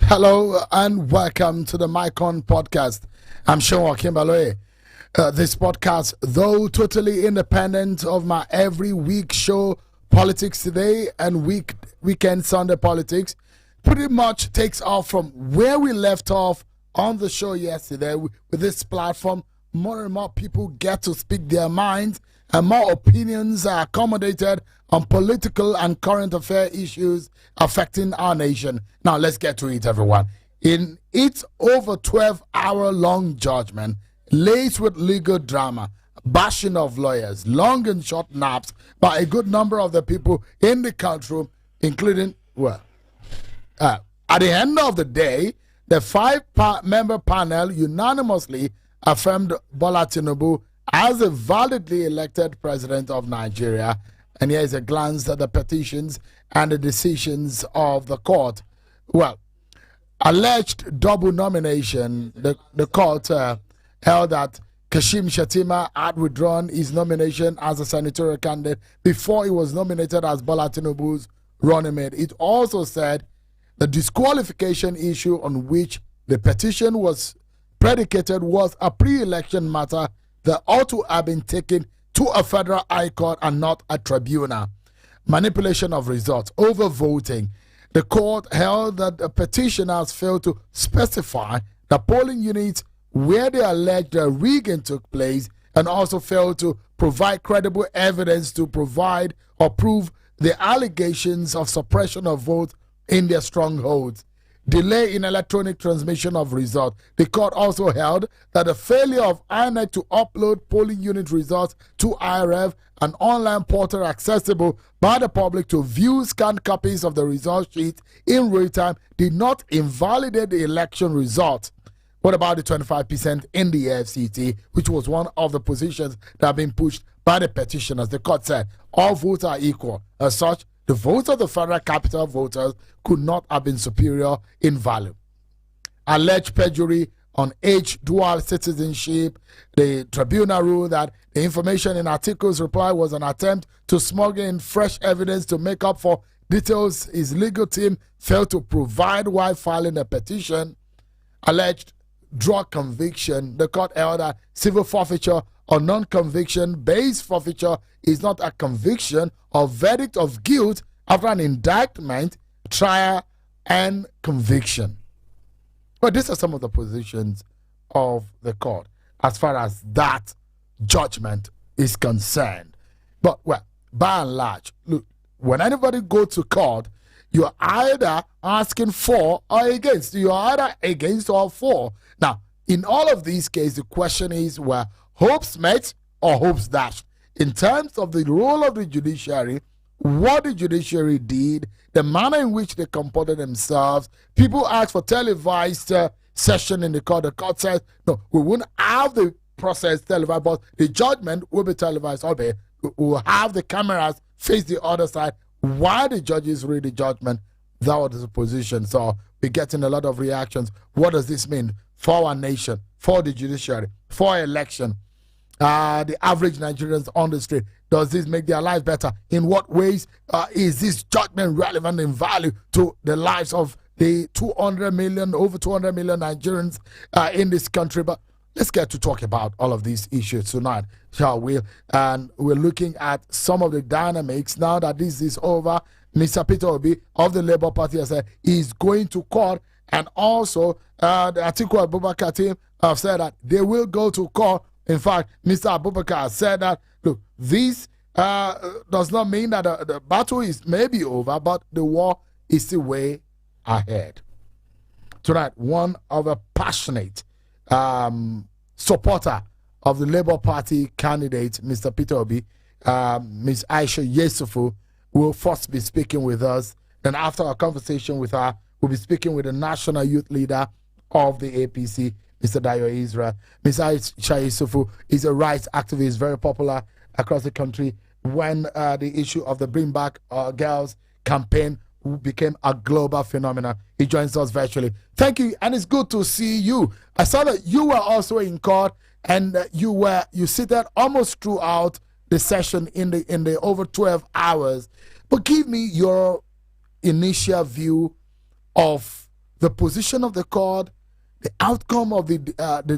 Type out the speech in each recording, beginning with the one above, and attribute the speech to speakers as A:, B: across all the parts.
A: Hello and welcome to the Mycon podcast. I'm Sean Kimbaloye. This podcast, though totally independent of my every week show, Politics Today and weekend Sunday Politics, pretty much takes off from where we left off on the show yesterday. With this platform, more and more people get to speak their minds and more opinions are accommodated on political and current affair issues affecting our nation. Now, let's get to it, everyone. In its over 12-hour-long judgment, laced with legal drama, bashing of lawyers, long and short naps by a good number of the people in the country, including, at the end of the day, the five-member panel unanimously affirmed Bola Tinubu as a validly elected president of Nigeria. And here is a glance at the petitions and the decisions of the court. Well, alleged double nomination, the court held that Kashim Shettima had withdrawn his nomination as a senatorial candidate before he was nominated as Bola Tinubu's running mate. It also said the disqualification issue on which the petition was predicated was a pre-election matter that ought to have been taken to a federal high court and not a tribunal. Manipulation of results, overvoting. The court held that the petitioners failed to specify the polling units where they alleged the rigging took place and also failed to provide credible evidence to provide or prove the allegations of suppression of votes in their strongholds. Delay in electronic transmission of results. The court also held that the failure of INEC to upload polling unit results to IRF, an online portal accessible by the public to view scanned copies of the result sheet in real time, did not invalidate the election result. What about the 25% in the FCT, which was one of the positions that have been pushed by the petitioners? The court said all votes are equal. As such, the votes of the federal capital voters could not have been superior in value. Alleged perjury on age, dual citizenship. The tribunal ruled that the information in article's reply was an attempt to smuggle in fresh evidence to make up for details his legal team failed to provide while filing a petition. Alleged drug conviction. The court held that civil forfeiture or non-conviction based forfeiture is not a conviction or verdict of guilt after an indictment, trial, and conviction. But these are some of the positions of the court as far as that judgment is concerned. But, well, by and large, look, when anybody goes to court, you're either asking for or against. You're either against or for. Now, in all of these cases, the question is, well, hopes met or hopes dashed. In terms of the role of the judiciary, what the judiciary did, the manner in which they comported themselves, people asked for televised session in the court. The court says, no, we won't have the process televised, but the judgment will be televised. We will have the cameras face the other side while the judges read the judgment. That was the position. So we're getting a lot of reactions. What does this mean for our nation, for the judiciary, for election? The average Nigerians on the street. Does this make their lives better? In what ways is this judgment relevant in value to the lives of the 200 million, over 200 million Nigerians in this country? But let's get to talk about all of these issues tonight, shall we? And we're looking at some of the dynamics now that this is over. Mr. Peter Obi of the Labour Party has said he's going to court, and also the Atiku Abubakar team have said that they will go to court. In fact, Mr. Abubakar said that, look, this does not mean that the battle is maybe over, but the war is still way ahead. Tonight, one of a passionate supporter of the Labour Party candidate, Mr. Peter Obi, Ms. Aisha Yesufu, will first be speaking with us. Then after our conversation with her, we'll be speaking with the national youth leader of the APC, Mr. Dayo Israel. Ms. Aisha Yesufu is a rights activist, very popular across the country when the issue of the Bring Back Girls campaign became a global phenomenon. He joins us virtually. Thank you, and it's good to see you. I saw that you were also in court, and you seated almost throughout the session in the over 12 hours. But give me your initial view of the position of the court, the outcome of the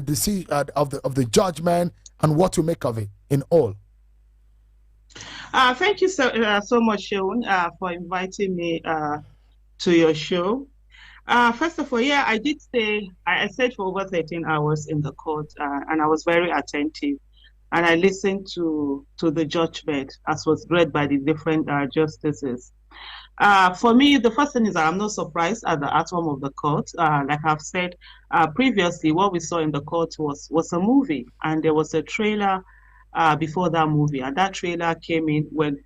A: decision of the judgment, and what to make of it in all.
B: Thank you so much, Sean, for inviting me to your show. First of all, yeah, I did stay. I stayed for over 13 hours in the court, and I was very attentive, and I listened to the judgment as was read by the different justices. For me, the first thing is that I'm not surprised at the outcome of the court. Like I've said previously, what we saw in the court was a movie, and there was a trailer before that movie, and that trailer came in when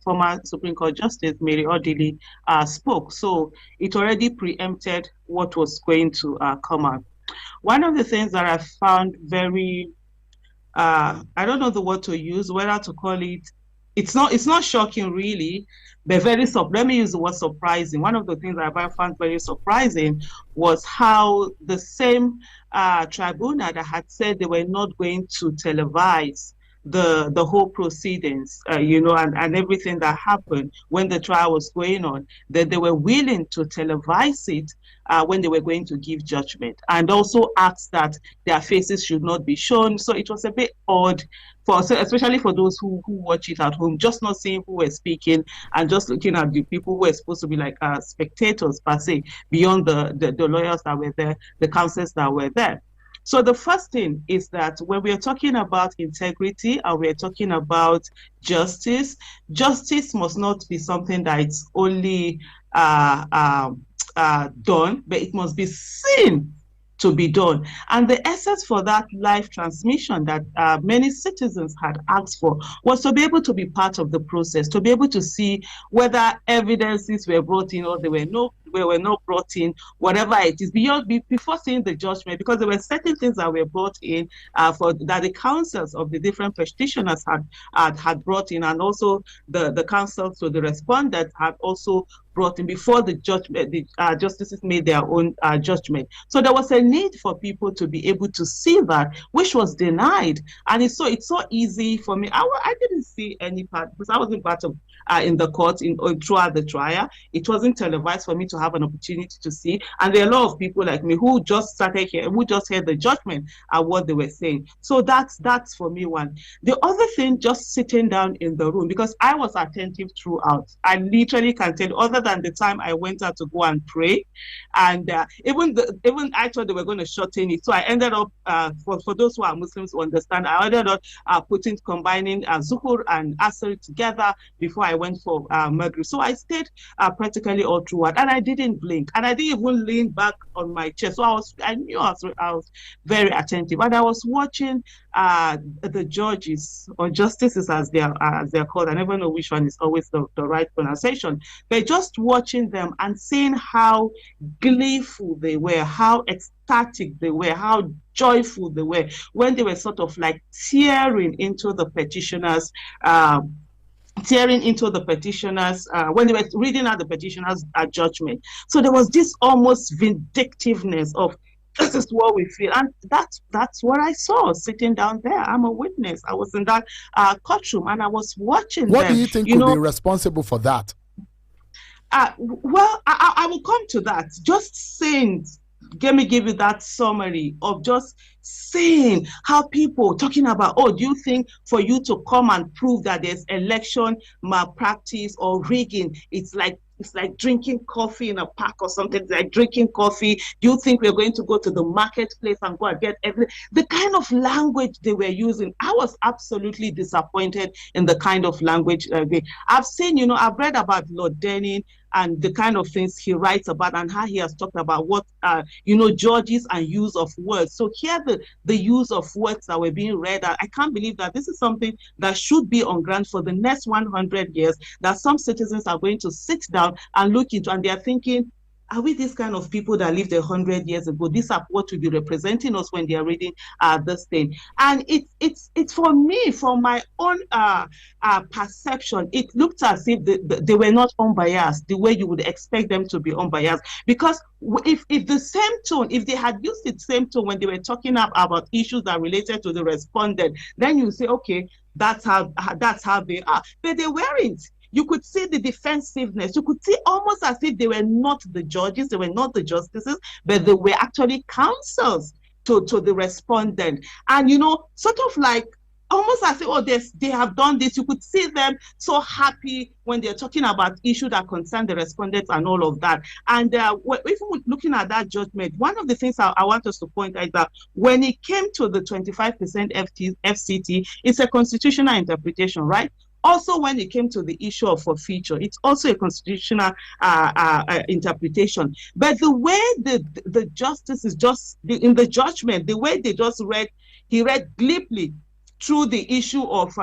B: former Supreme Court Justice Mary Odili spoke. So it already preempted what was going to come out. One of the things that I found very I don't know the word to use, whether to call it, it's not shocking really, but let me use the word surprising. One of the things that I found very surprising was how the same tribunal that had said they were not going to televise the whole proceedings, and everything that happened when the trial was going on, that they were willing to televise it when they were going to give judgment, and also asked that their faces should not be shown. So it was a bit odd, especially for those who watch it at home, just not seeing who were speaking and just looking at the people who were supposed to be like spectators per se, beyond the lawyers that were there, the counsels that were there. So the first thing is that when we are talking about integrity and we are talking about justice, justice must not be something that it's only done, but it must be seen to be done. And the essence for that live transmission that many citizens had asked for was to be able to be part of the process, to be able to see whether evidences were brought in or they were not brought in, whatever it is, before seeing the judgment, because there were certain things that were brought in that the counsels of the different petitioners had brought in, and also the counsels to the respondents had also brought in before the judgment. The justices made their own judgment. So there was a need for people to be able to see that, which was denied. And it's so easy for me. I didn't see any part because I wasn't part of in the court throughout the trial. It wasn't televised for me to have an opportunity to see. And there are a lot of people like me who just started here, who just heard the judgment and what they were saying. So that's for me one. The other thing, just sitting down in the room, because I was attentive throughout. I literally can tell you, other than the time I went out to go and pray, and even I thought they were going to shorten it. So I ended up, for those who are Muslims who understand, I ended up combining Zuhur and Asr together before I went for Maghrib. So I stayed practically all throughout, and I didn't blink, and I didn't even lean back on my chair. So I knew I was very attentive, and I was watching the judges or justices as they're called. I never know which one is always the right pronunciation, but just watching them and seeing how gleeful they were, how ecstatic they were, how joyful they were when they were sort of like tearing into the petitioners when they were reading out the petitioners' judgment. So there was this almost vindictiveness of, this is what we feel. And that's what I saw sitting down there. I'm a witness. I was in that courtroom and I was watching
A: What
B: them.
A: do you think could be responsible for that?
B: Well, I will come to that. Just saying, let me give you that summary of just saying how people talking about, do you think for you to come and prove that there's election malpractice or rigging, it's like drinking coffee in a park or something, like drinking coffee. Do you think we're going to go to the marketplace and go and get everything? The kind of language they were using, I was absolutely disappointed in the kind of language I've seen, I've read about Lord Denning and the kind of things he writes about and how he has talked about what, judges and use of words. So here the use of words that were being read, I can't believe that this is something that should be on ground for the next 100 years, that some citizens are going to sit down and look into, and they're thinking, are we this kind of people that lived 100 years ago? These are what will be representing us when they are reading this thing. And it's for me, from my own perception, it looked as if they were not unbiased the way you would expect them to be unbiased. Because if the same tone, if they had used the same tone when they were talking about issues that related to the respondent, then you say, okay, that's how they are. But they weren't. You could see the defensiveness. You could see almost as if they were not the judges, they were not the justices, but they were actually counsels to the respondent. And, sort of like, almost as if, they have done this. You could see them so happy when they're talking about issues that concern the respondents and all of that. And even looking at that judgment, one of the things I want us to point out is that when it came to the 25% FCT, it's a constitutional interpretation, right? Also, when it came to the issue of forfeiture, it's also a constitutional interpretation. But the way the justice is just in the judgment, the way they just read, he read glibly through the issue of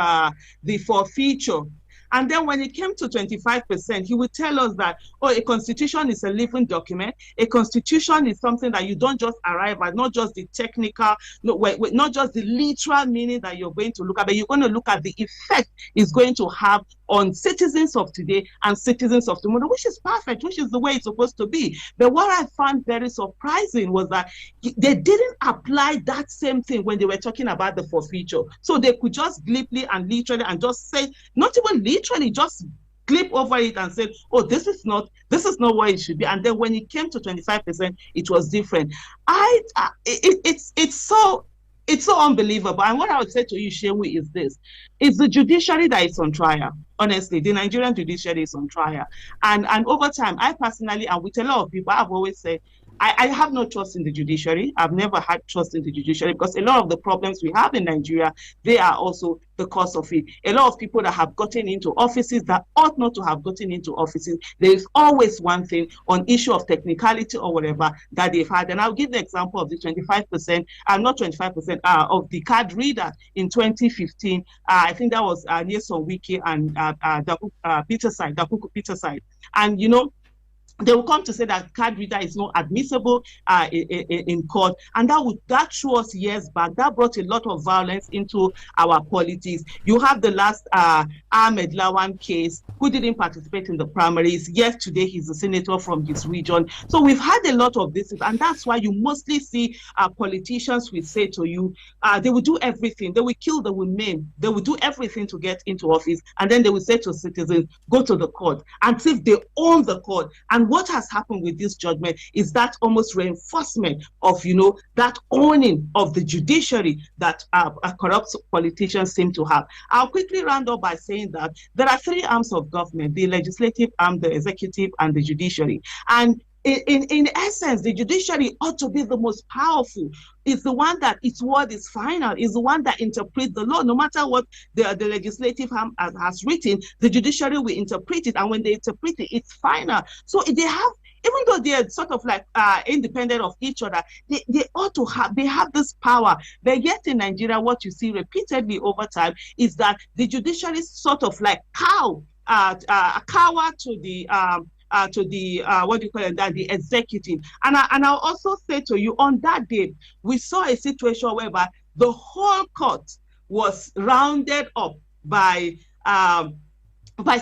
B: the forfeiture. And then when it came to 25%, he would tell us that, a constitution is a living document. A constitution is something that you don't just arrive at, not just the technical, not just the literal meaning that you're going to look at, but you're going to look at the effect it's going to have on citizens of today and citizens of tomorrow, which is perfect, which is the way it's supposed to be. But what I found very surprising was that they didn't apply that same thing when they were talking about the forfeiture. So they could just glibly and literally and just say, not even literally, just clip over it and say, this is not what it should be. And then when it came to 25%, it was different. It's so unbelievable. And what I would say to you, Shewi, is this. It's the judiciary that is on trial. Honestly, the Nigerian judiciary is on trial. And over time, I personally, and with a lot of people, I've always said, I have no trust in the judiciary. I've never had trust in the judiciary because a lot of the problems we have in Nigeria, they are also the cause of it. A lot of people that have gotten into offices that ought not to have gotten into offices, there is always one thing on issue of technicality or whatever that they've had. And I'll give the example of the 25%, not 25%, of the card reader in 2015. I think that was Nyesom Wike and Dakuku Peterside. And, they will come to say that card reader is not admissible in court, and that threw us years back. That brought a lot of violence into our politics. You have the last Ahmed Lawan case, who didn't participate in the primaries. Yet today he's a senator from his region. So we've had a lot of this, and that's why you mostly see politicians will say to you, they will do everything. They will kill, they will maim, they will do everything to get into office, and then they will say to citizens, go to the court, and if they own the court. And what has happened with this judgment is that almost reinforcement of, that owning of the judiciary that corrupt politicians seem to have. I'll quickly round up by saying that there are three arms of government: the legislative arm, the executive, and the judiciary. And in essence, the judiciary ought to be the most powerful. It's the one that its word is final, is the one that interprets the law. No matter what the legislative arm has written, the judiciary will interpret it. And when they interpret it, it's final. So they have, even though they are sort of like independent of each other, they ought to have, they have this power. But yet in Nigeria, what you see repeatedly over time is that the judiciary sort of like cower to the what do you call it, that the executive. And I'll also say to you, on that day, we saw a situation whereby the whole court was rounded up by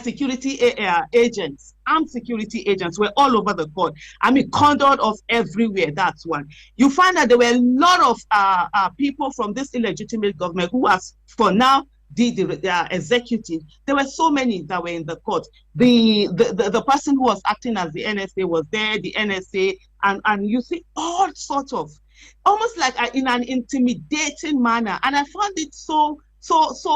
B: security agents. Armed security agents were all over the court. I mean, conduct of everywhere. That's one. You find that there were a lot of people from this illegitimate government who was, for now, the executive. There were so many that were in the court. The person who was acting as the NSA was there, the NSA, and you see all sorts of, almost like in an intimidating manner. And I found it so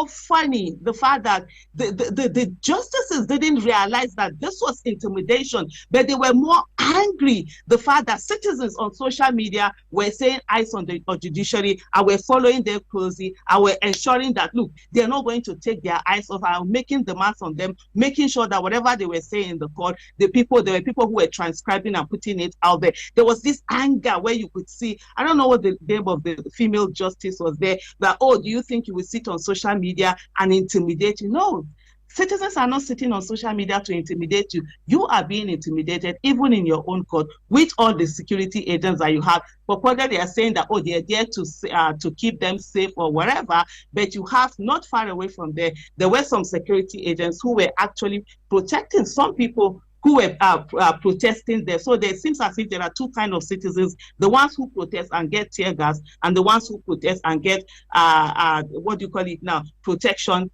B: funny, the fact that the justices didn't realize that this was intimidation, but they were more angry the fact that citizens on social media were saying eyes on the judiciary, and were following them closely, and were ensuring that, look, they're not going to take their eyes off, and making demands on them, making sure that whatever they were saying in the court, there were people who were transcribing and putting it out there. There was this anger where you could see, I don't know what the name of the female justice was there, that, do you think you will sit on social media and intimidate you? No. Citizens are not sitting on social media to intimidate you. You are being intimidated, even in your own court, with all the security agents that you have. But whether they are saying that, they are there to keep them safe or whatever, but you have, not far away from there were some security agents who were actually protecting some people who were protesting there. So there seems as if there are two kinds of citizens: the ones who protest and get tear gas, and the ones who protest and get what do you call it now, protection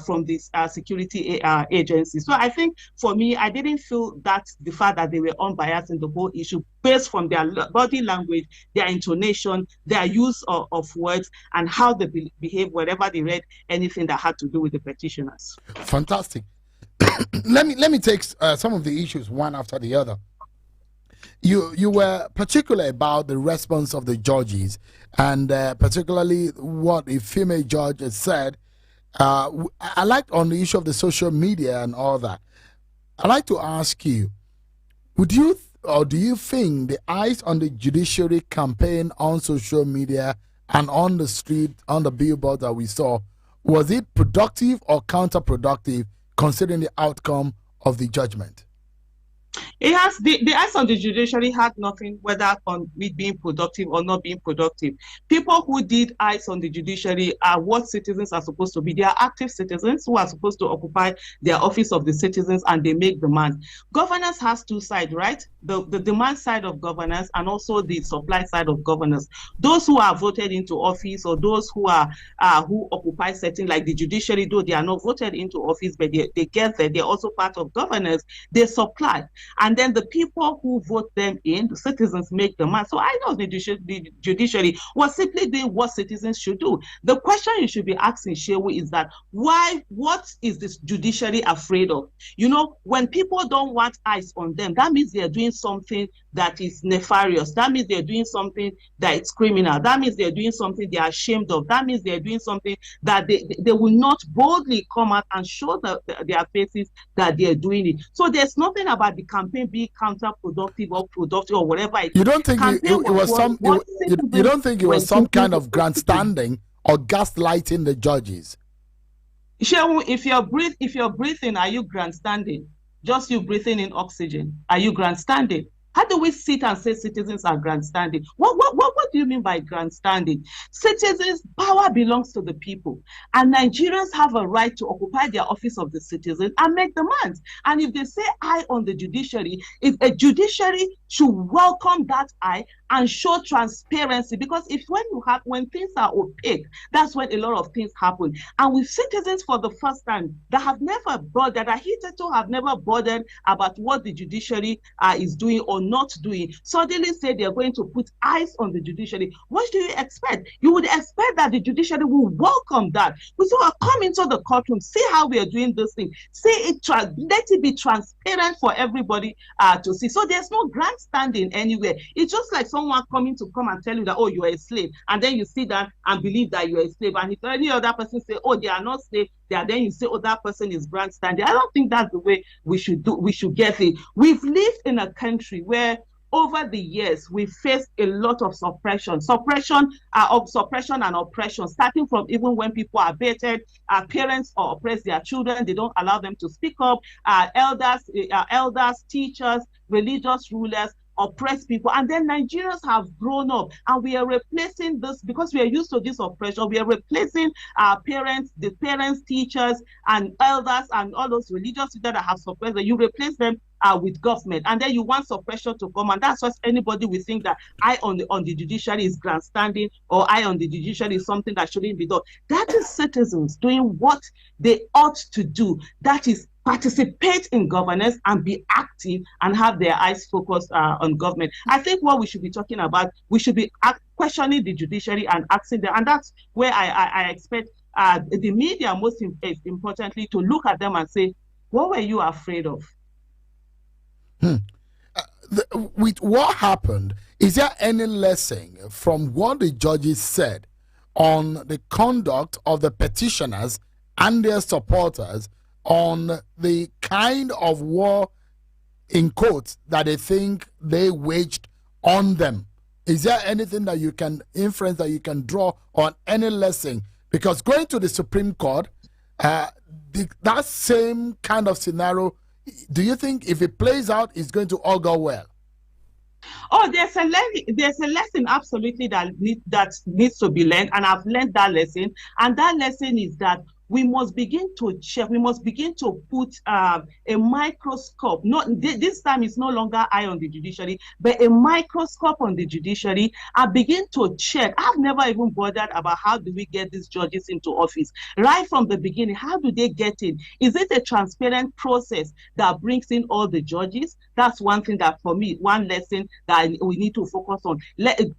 B: from these security agencies. So I think for me, I didn't feel that the fact that they were unbiased in the whole issue, based from their body language, their intonation, their use of words, and how they behave whenever they read anything that had to do with the petitioners.
A: Fantastic. let me take some of the issues one after the other. You were particular about the response of the judges, and particularly what a female judge has said. I like on the issue of the social media and all that. I'd like to ask you, would you or do you think the eyes on the judiciary campaign on social media and on the street, on the billboard that we saw, was it productive or counterproductive considering the outcome of the judgment?
B: It has the eyes on the judiciary had nothing whether on it being productive or not being productive. People who did eyes on the judiciary are what citizens are supposed to be. They are active citizens who are supposed to occupy their office of the citizens, and they make demands. Governance has two sides, right? The demand side of governance and also the supply side of governance. Those who are voted into office, or those who are who occupy certain, like the judiciary, though they are not voted into office, but they get there, they're also part of governance. They supply. And then the people who vote them in, the citizens, make demands. So I know the judiciary was simply doing what citizens should do. The question you should be asking, Shehu, is that what is this judiciary afraid of? You know, when people don't want eyes on them, that means they're doing something that is nefarious. That means they're doing something that is criminal. That means they're doing something they are ashamed of. That means they're doing something that they will not boldly come out and show their faces that they're doing it. So there's nothing about the campaign being counterproductive or productive or whatever it is.
A: You don't think it was some you don't think it was some kind of grandstanding or gaslighting the judges?
B: Shehu, if you're breathing, are you grandstanding? Just you breathing in oxygen, are you grandstanding? How do we sit and say citizens are grandstanding? What do you mean by grandstanding? Citizens, power belongs to the people, and Nigerians have a right to occupy their office of the citizens and make demands. And if they say eye on the judiciary, if a judiciary should welcome that eye and show transparency, because when things are opaque, that's when a lot of things happen. And with citizens for the first time that have never bothered, that hitherto have never bothered about what the judiciary is doing or not doing, suddenly say they're going to put eyes on the judiciary. What do you expect? You would expect that the judiciary will welcome that. We say, come into the courtroom, see how we are doing this thing, let it be transparent for everybody to see. So there's no grandstanding anywhere. It's just like someone coming to come and tell you that, oh, you are a slave, and then you sit down and believe that you are a slave. And if any other person say, oh, they are not slave, then you say, oh, that person is grandstanding. I don't think that's the way we should get it. We've lived in a country where over the years we faced a lot of suppression and oppression, starting from even when people are baited, parents or oppress their children, they don't allow them to speak up, elders, teachers, religious rulers oppress people. And then Nigerians have grown up, and we are replacing this, because we are used to this oppression, we are replacing our parents, teachers, and elders, and all those religious leaders that have suppressed them. You replace them with government, and then you want suppression to come, and that's what anybody will think that eye on the judiciary is grandstanding, or eye on the judiciary is something that shouldn't be done. That is citizens doing what they ought to do. That is participate in governance and be active and have their eyes focused on government. I think what we should be talking about, we should be questioning the judiciary and asking them, and that's where I expect the media, most importantly, to look at them and say, what were you afraid of?
A: With what happened, is there any lesson from what the judges said on the conduct of the petitioners and their supporters on the kind of war, in quotes, that they think they waged on them? Is there anything that you can inference, that you can draw on any lesson? Because going to the Supreme Court, that same kind of scenario, do you think if it plays out, it's going to all go well?
B: Oh, there's a lesson absolutely that needs to be learned, and I've learned that lesson. And that lesson is that we must begin to check, we must begin to put a microscope, not this time it's no longer eye on the judiciary, but a microscope on the judiciary, and begin to check. I've never even bothered about how do we get these judges into office. Right from the beginning, how do they get in? Is it a transparent process that brings in all the judges? That's one thing that, for me, one lesson that we need to focus on.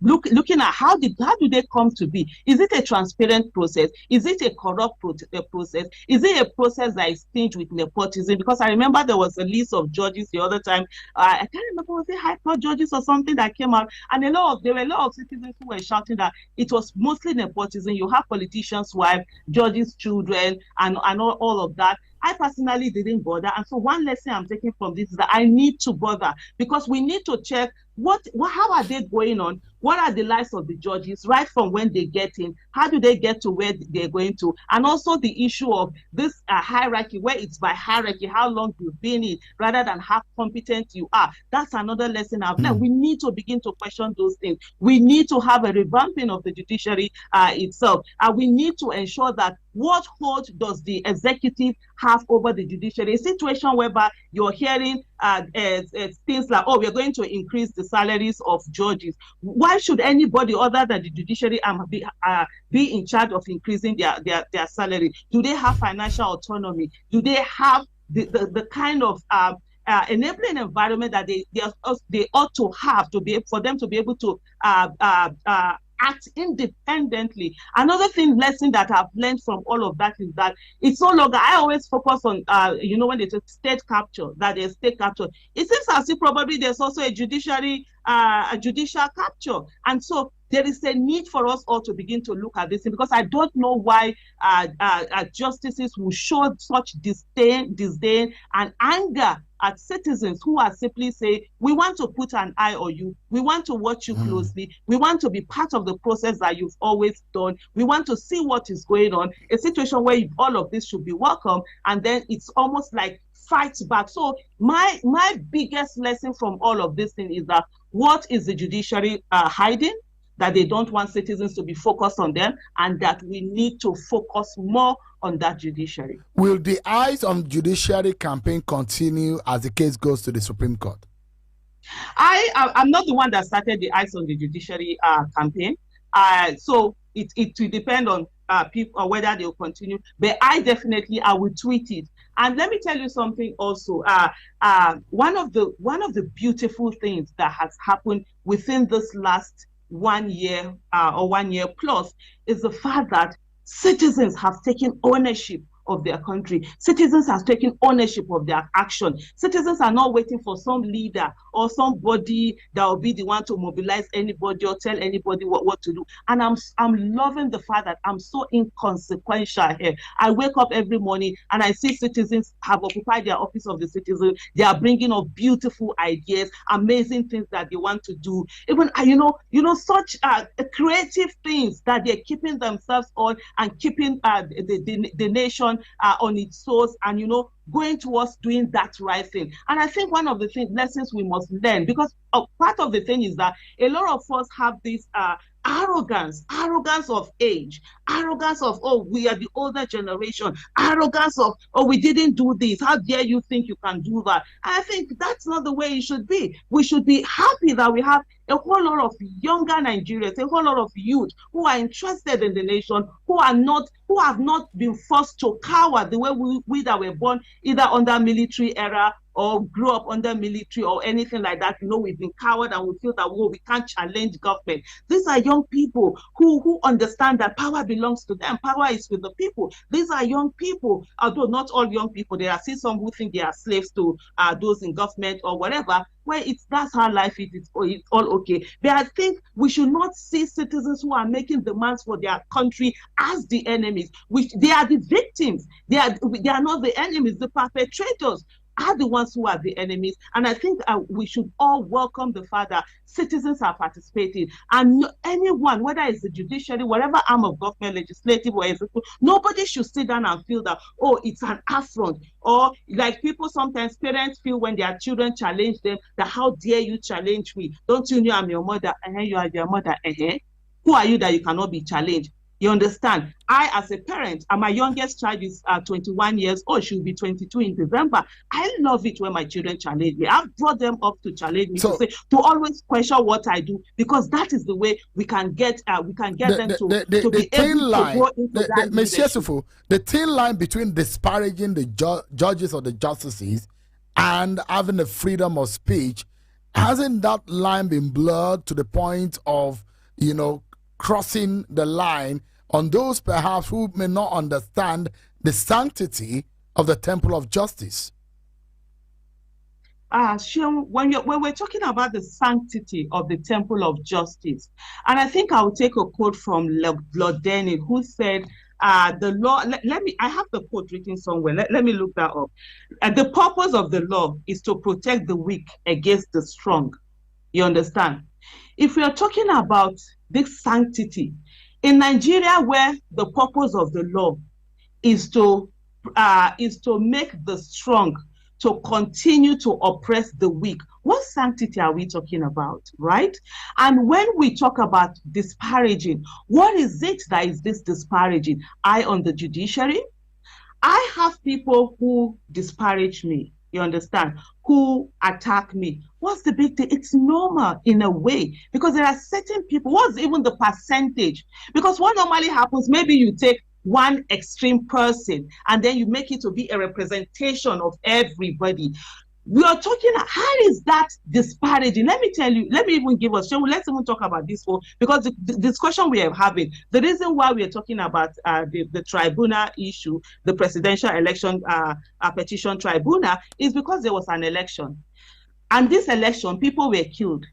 B: Looking at how do they come to be? Is it a transparent process? Is it a corrupt process? Is it a process that is tinged with nepotism? Because I remember there was a list of judges the other time. I can't remember, was it High Court judges or something that came out, and there were a lot of citizens who were shouting that it was mostly nepotism. You have politicians' wives, judges' children, and all of that. I personally didn't bother. And so one lesson I'm taking from this is that I need to bother, because we need to check how are they going on? What are the lives of the judges right from when they get in? How do they get to where they're going to? And also the issue of this hierarchy, where it's by hierarchy, how long you've been in, rather than how competent you are. That's another lesson I've learned. We need to begin to question those things. We need to have a revamping of the judiciary itself. And we need to ensure that what hold does the executive have over the judiciary? A situation whereby you're hearing things like, oh, we're going to increase the salaries of judges. Why should anybody other than the judiciary be in charge of increasing their salary? Do they have financial autonomy? Do they have the kind of enabling environment that they ought to have for them to be able to act independently? Another lesson that I've learned from all of that is that it's no longer, I always focus on, when they say state capture, that there's state capture. It seems as if probably there's also a judicial capture. And so there is a need for us all to begin to look at this, because I don't know why justices will show such disdain and anger at citizens who are simply saying, we want to put an eye on you, we want to watch you closely, we want to be part of the process that you've always done, we want to see what is going on, a situation where all of this should be welcome, and then it's almost like fight back. So my biggest lesson from all of this thing is that what is the judiciary hiding? That they don't want citizens to be focused on them, and that we need to focus more on that judiciary.
A: Will the Eyes on Judiciary campaign continue as the case goes to the Supreme Court?
B: I'm not the one that started the Eyes on the Judiciary campaign. So it will depend on people or whether they will continue. But I will tweet it. And let me tell you something also. One of the beautiful things that has happened within this last 1 year or 1 year plus is the fact that citizens have taken ownership of their country. Citizens have taken ownership of their action. Citizens are not waiting for some leader or somebody that will be the one to mobilize anybody or tell anybody what to do. And I'm loving the fact that I'm so inconsequential here. I wake up every morning and I see citizens have occupied their office of the citizen. They are bringing up beautiful ideas, amazing things that they want to do. Even such creative things that they're keeping themselves on and keeping the nation on its source, and going towards doing that right thing. And I think one of the lessons we must learn, because part of the thing is that a lot of us have this arrogance of age, arrogance of, oh, we are the older generation, arrogance of, oh, we didn't do this, how dare you think you can do that? I think that's not the way it should be. We should be happy that we have a whole lot of younger Nigerians, a whole lot of youth who are interested in the nation, who have not been forced to cower the way we that were born either under military era or grew up under military or anything like that. We've been cowed and we feel that we can't challenge government. These are young people who understand that power belongs to them. Power is with the people. These are young people, although not all young people. There are still some who think they are slaves to those in government or whatever. Well, that's how life is. It's all okay. But I think we should not see citizens who are making demands for their country as the enemies. They are the victims. They are not the enemies. The perpetrators are the ones who are the enemies. And I think we should all welcome the fact that citizens are participating. And anyone, whether it's the judiciary, whatever arm of government, legislative or executive, nobody should sit down and feel that, oh, it's an affront. Or like sometimes parents feel when their children challenge them, that how dare you challenge me? Don't you know I'm your mother? You are your mother. Who are you that you cannot be challenged? You understand? I, as a parent, and my youngest child is 21 years old. She'll be 22 in December. I love it when my children challenge me. I've brought them up to challenge me, to say, to always question what I do, because that is the way we can get them to be able to go into that
A: Ms. Yesufu, the thin line between disparaging the judges or the justices and having the freedom of speech, hasn't that line been blurred to the point of, crossing the line on those perhaps who may not understand the sanctity of the temple of justice?
B: Sean, when we're talking about the sanctity of the temple of justice, and I think I'll take a quote from Lord Denning, who said, the law, I have the quote written somewhere. Let me look that up. The purpose of the law is to protect the weak against the strong. You understand? If we are talking about this sanctity, in Nigeria, where the purpose of the law is to make the strong to continue to oppress the weak, what sanctity are we talking about, right? And when we talk about disparaging, what is it that is this disparaging? On the judiciary, I have people who disparage me, you understand, who attack me. What's the big deal? It's normal in a way, because there are certain people. What's even the percentage? Because what normally happens, maybe you take one extreme person and then you make it to be a representation of everybody. We are talking, how is that disparaging? Let me tell you, let's even talk about this one, because the discussion we are having, the reason why we are talking about the tribunal issue, the presidential election petition tribunal, is because there was an election. And this election, people were killed.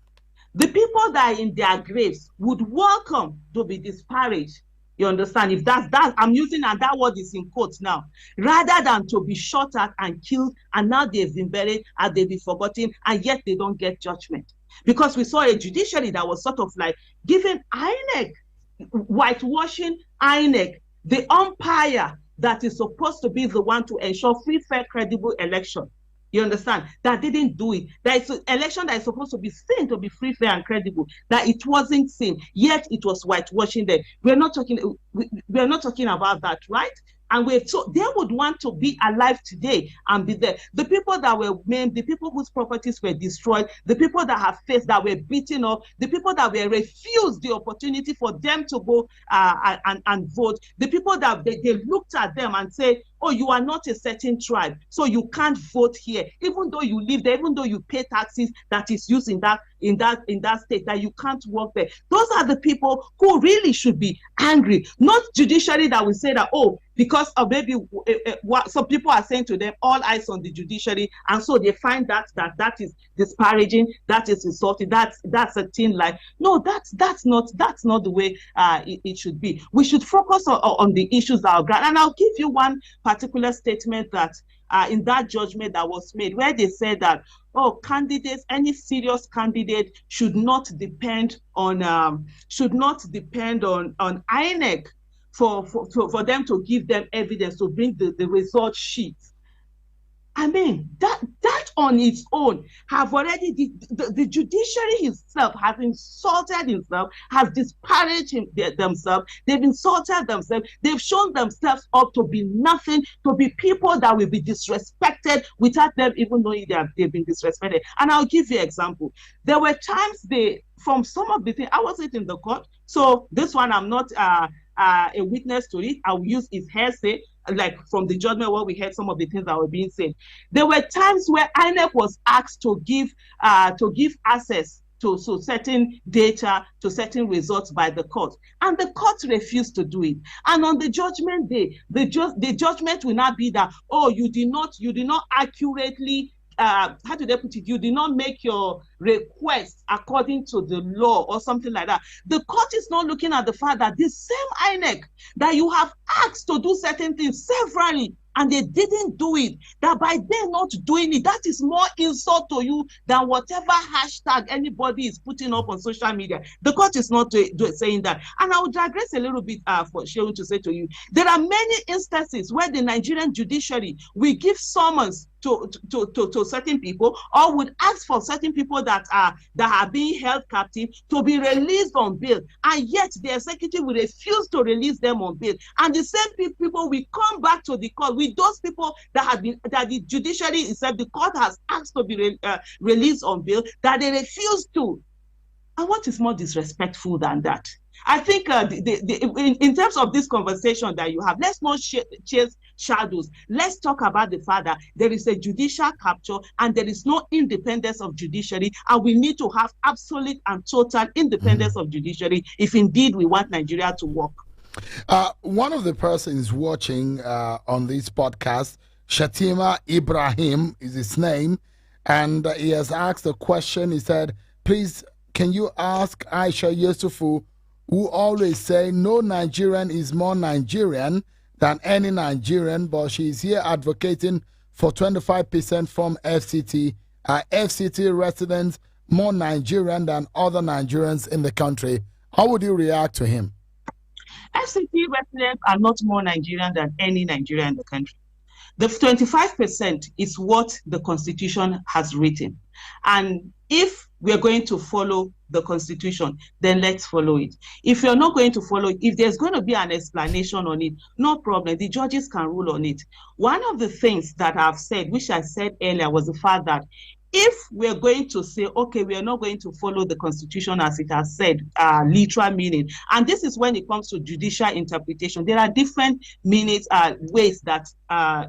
B: The people that are in their graves would welcome to be disparaged. You understand? If that's I'm using, and that word is in quotes now, rather than to be shot at and killed, and now they've been buried and they've been forgotten, and yet they don't get judgment. Because we saw a judiciary that was sort of like giving INEC, whitewashing INEC, the umpire that is supposed to be the one to ensure free, fair, credible election. You understand? That didn't do it. That is an election that is supposed to be seen to be free, fair, and credible. That it wasn't seen, yet it was whitewashing them. We're not talking about that, right? And so they would want to be alive today and be there. The people that were maimed, the people whose properties were destroyed, the people that have faced, that were beaten up, the people that were refused the opportunity for them to go and vote, the people that they looked at them and said, oh, you are not a certain tribe, so you can't vote here, even though you live there, even though you pay taxes that is used in that state, that you can't work there. Those are the people who really should be angry, not judiciary that will say that, oh, because of maybe what some people are saying to them, all eyes on the judiciary, and so they find that is disparaging, that is insulting, that's a thin line. No, that's not the way it should be. We should focus on the issues that are grand. And I'll give you one particular statement that in that judgment that was made, where they said that, oh, candidates, any serious candidate should not depend on INEC for them to give them evidence to bring the result sheets. I mean, that on its own have already, the judiciary itself has insulted himself, has disparaged themselves, they've insulted themselves, they've shown themselves up to be nothing, to be people that will be disrespected without them even knowing they've been disrespected. And I'll give you an example. There were times from some of the things, I wasn't in the court, so this one I'm not a witness to it. I will use his hearsay, like from the judgment where we heard some of the things that were being said. There were times where INEC was asked to give access to certain data, to certain results by the court, and the court refused to do it. And on the judgment day, the judgment will not be that, oh, you did not accurately, how do they put it? You did not make your request according to the law or something like that. The court is not looking at the fact that the same INEC that you have asked to do certain things severally and they didn't do it, that by them not doing it, that is more insult to you than whatever hashtag anybody is putting up on social media. The court is not saying that. And I will digress a little bit for Shehu to say to you, there are many instances where the Nigerian judiciary will give summons to certain people, or would ask for certain people that are being held captive to be released on bail, and yet the executive will refuse to release them on bail. And the same people will come back to the court with those people that the judiciary itself, the court has asked to be released on bail, that they refuse to. And what is more disrespectful than that? I think in terms of this conversation that you have, let's not chase shadows. Let's talk about the fact that there is a judicial capture and there is no independence of judiciary, and we need to have absolute and total independence of judiciary if indeed we want Nigeria to work.
A: One of the persons watching on this podcast, Shatima Ibrahim is his name, and he has asked a question. He said, please, can you ask Aisha Yesufu, who always say no Nigerian is more Nigerian than any Nigerian, but she is here advocating for 25% from FCT. Are FCT residents more Nigerian than other Nigerians in the country? How would you react to him?
B: FCT residents are not more Nigerian than any Nigerian in the country. The 25% is what the Constitution has written. And if we're going to follow the Constitution, then let's follow it. If you're not going to follow it, if there's going to be an explanation on it, no problem. The judges can rule on it. One of the things that I've said, which I said earlier, was the fact that if we're going to say, okay, we are not going to follow the Constitution as it has said, literal meaning, and this is when it comes to judicial interpretation, there are different meanings, ways that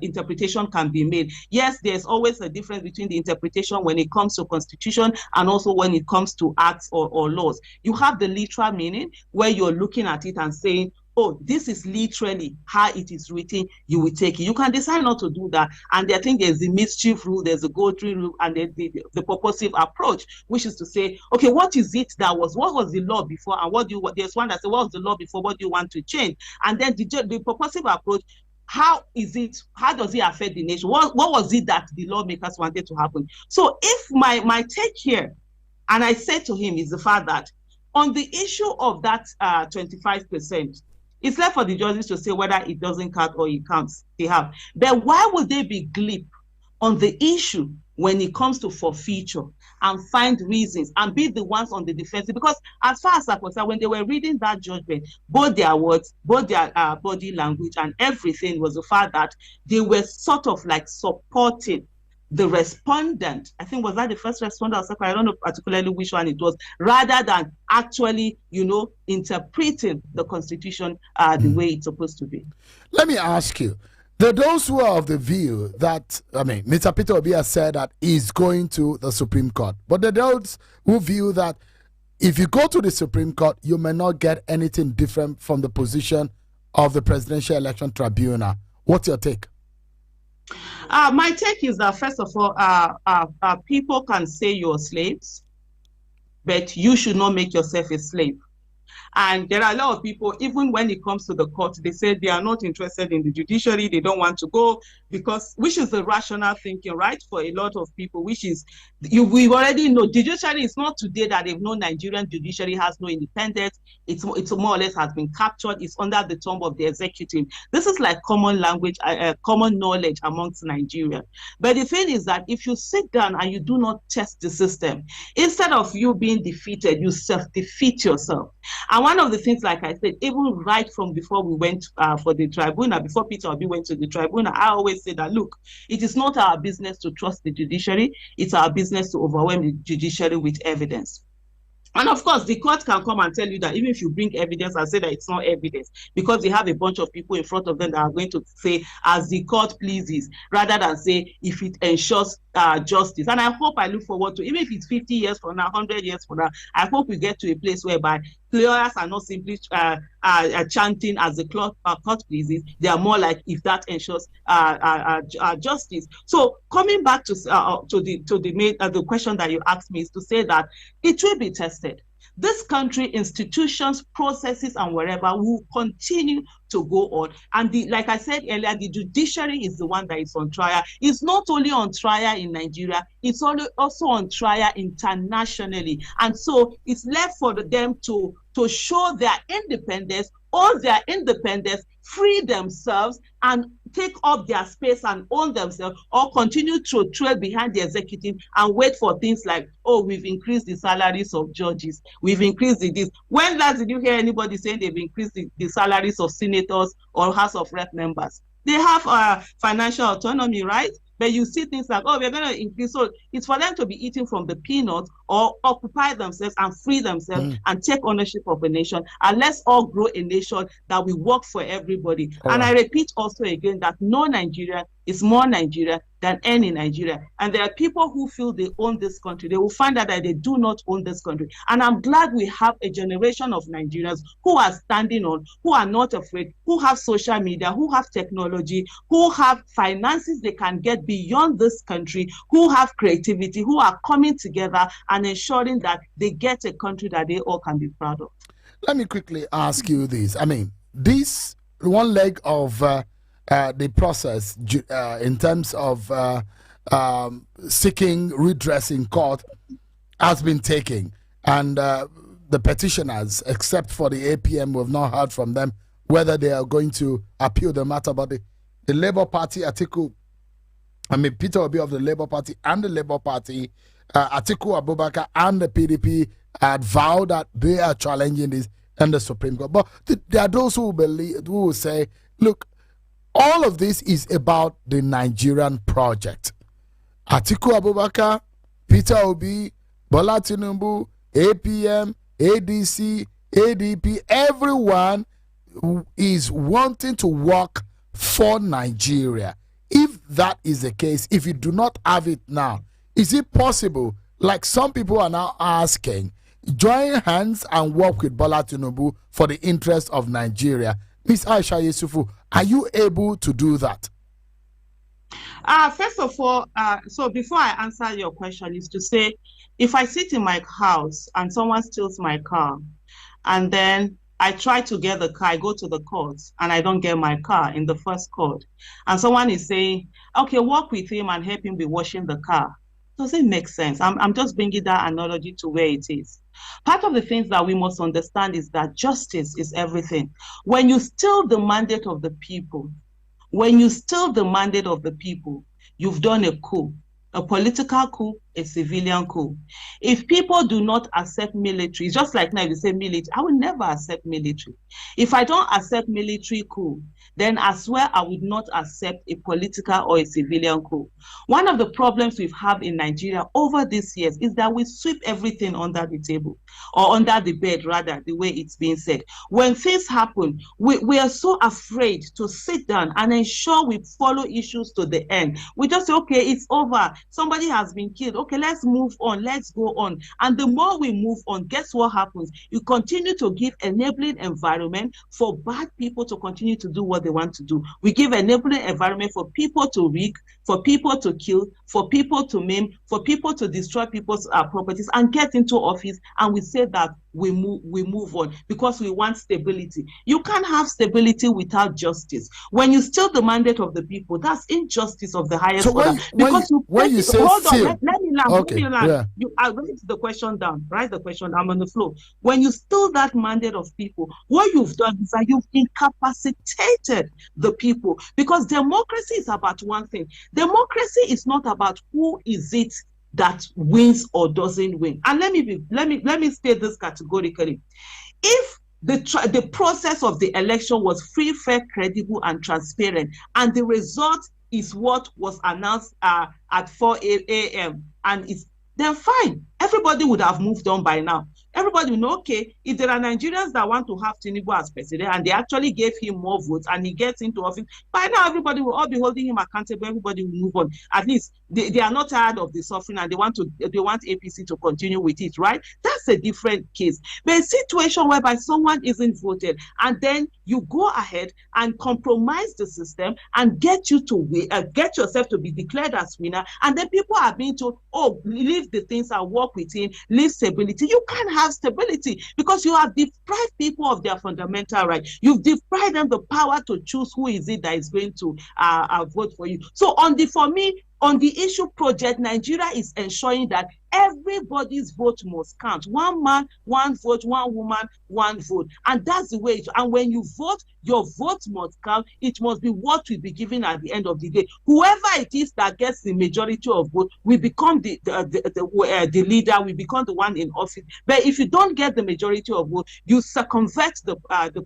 B: interpretation can be made. Yes, there's always a difference between the interpretation when it comes to Constitution and also when it comes to acts or laws. You have the literal meaning where you're looking at it and saying, oh, this is literally how it is written, you will take it. You can decide not to do that. And I think there's the mischief rule, there's the go-through rule, and the purposive approach, which is to say, okay, what is it what was the law before, and there's one that says, what was the law before, what do you want to change? And then the purposive approach, how does it affect the nation? What was it that the lawmakers wanted to happen? So if my take here, and I said to him, is the fact that on the issue of that 25%, it's left for the judges to say whether it doesn't count or it counts. They have. But why would they be glib on the issue when it comes to forfeiture and find reasons and be the ones on the defensive? Because as far as I'm concerned, when they were reading that judgment, both their words, both their body language and everything was the fact that they were sort of like supporting the respondent. I think, was that the first respondent or second? I don't know particularly which one it was, rather than actually, interpreting the Constitution the way it's supposed to be.
A: Let me ask you, there are those who are of the view that, Mr. Peter Obi has said that he's going to the Supreme Court. But there are those who view that if you go to the Supreme Court, you may not get anything different from the position of the Presidential Election Tribunal. What's your take?
B: My take is that, first of all, people can say you're slaves, but you should not make yourself a slave. And there are a lot of people, even when it comes to the court, they say they are not interested in the judiciary, they don't want to go, which is the rational thinking, right, for a lot of people, which is, we already know, judiciary is not today that they've known Nigerian judiciary has no independence, it's more or less has been captured, it's under the thumb of the executive. This is like common language, common knowledge amongst Nigerians. But the thing is that if you sit down and you do not test the system, instead of you being defeated, you self-defeat yourself. And one of the things, like I said, even right from before we went for the tribunal, before Peter Obi went to the tribunal, I always say that, look, it is not our business to trust the judiciary, it's our business to overwhelm the judiciary with evidence. And of course, the court can come and tell you that even if you bring evidence and say that it's not evidence, because they have a bunch of people in front of them that are going to say, as the court pleases, rather than say, if it ensures justice. And I look forward to, even if it's 50 years from now, 100 years from now, I hope we get to a place whereby lawyers are not simply chanting as the court pleases. They are more like, if that ensures justice. So coming back to the question that you asked me, is to say that it will be tested. This country, institutions, processes, and wherever will continue to go on. And like I said earlier, the judiciary is the one that is on trial. It's not only on trial in Nigeria, it's also on trial internationally. And so it's left for them to show their independence, own their independence, free themselves, and take up their space and own themselves, or continue to trail behind the executive and wait for things like, oh, we've increased the salaries of judges, we've increased this. When last did you hear anybody saying they've increased the salaries of senators or House of Rep members? They have financial autonomy, right? But you see things like, oh, we're going to increase. So it's for them to be eating from the peanuts, or occupy themselves and free themselves and take ownership of a nation. And let's all grow a nation that will work for everybody. And I repeat also again that no Nigerian is more Nigerian than any Nigerian. And there are people who feel they own this country. They will find out that they do not own this country. And I'm glad we have a generation of Nigerians who are standing on, who are not afraid, who have social media, who have technology, who have finances they can get beyond this country, who have creativity, who are coming together and ensuring that they get a country that they all can be proud of.
A: Let me quickly ask you this. I mean, this one leg of the process in terms of seeking redress in court has been taken, and the petitioners, except for the APM, we have not heard from them whether they are going to appeal the matter. But the Labour Party, Peter Obi of the Labour Party and the Labour Party, Atiku Abubakar and the PDP had vowed that they are challenging this in the Supreme Court. But there are those who will say, look, all of this is about the Nigerian project. Atiku Abubakar, Peter Obi, Bola Tinubu, APM, ADC, ADP, everyone is wanting to work for Nigeria. If that is the case, if you do not have it now, is it possible, like some people are now asking, join hands and work with Bola Tinubu for the interest of Nigeria? Ms. Aisha Yesufu, are you able to do that?
B: First of all, so before I answer your question, is to say, if I sit in my house and someone steals my car, and then I try to get the car, I go to the court, and I don't get my car in the first court, and someone is saying, okay, work with him and help him be washing the car. Does it make sense? I'm just bringing that analogy to where it is. Part of the things that we must understand is that justice is everything. When you steal the mandate of the people, you've done a coup, a political coup, a civilian coup. If people do not accept military, just like now if you say military, I will never accept military. If I don't accept military coup, then I swear I would not accept a political or a civilian coup. One of the problems we've had in Nigeria over these years is that we sweep everything under the table, or under the bed, rather, the way it's being said. When things happen, we are so afraid to sit down and ensure we follow issues to the end. We just say, okay, it's over. Somebody has been killed. Okay, let's move on. Let's go on. And the more we move on, guess what happens? You continue to give enabling environment for bad people to continue to do what they want to do. We give enabling environment for people to rig, for people to kill, for people to maim, for people to destroy people's properties and get into office, and we say that we move on because we want stability. You can't have stability without justice. When you steal the mandate of the people, that's injustice of the highest order.
A: When you say steal,
B: let me land.
A: Okay, yeah.
B: I write the question down. Write the question. I'm on the floor. When you steal that mandate of people, what you've done is that you've incapacitated the people, because democracy is about one thing. Democracy is not about who is it that wins or doesn't win. And let me state this categorically. If the process of the election was free, fair, credible, and transparent, and the result is what was announced at 4 a.m. and it's then fine. Everybody would have moved on by now. Everybody will know, okay, if there are Nigerians that want to have Tinubu as president and they actually gave him more votes and he gets into office, by now everybody will all be holding him accountable. Everybody will move on. At least they are not tired of the suffering and they want APC to continue with it, right? That's a different case. But a situation whereby someone isn't voted and then you go ahead and compromise the system and get yourself to be declared as winner, and then people are being told, oh, leave the things and work within, leave stability. You can't have stability because you have deprived people of their fundamental right. You've deprived them the power to choose who is it that is going to vote for you. So for me, on the issue project, Nigeria is ensuring that everybody's vote must count. One man, one vote, one woman, one vote. And that's the way and when you vote, your vote must count. It must be what will be given at the end of the day. Whoever it is that gets the majority of votes will become the leader, will become the one in office. But if you don't get the majority of votes, you circumvent the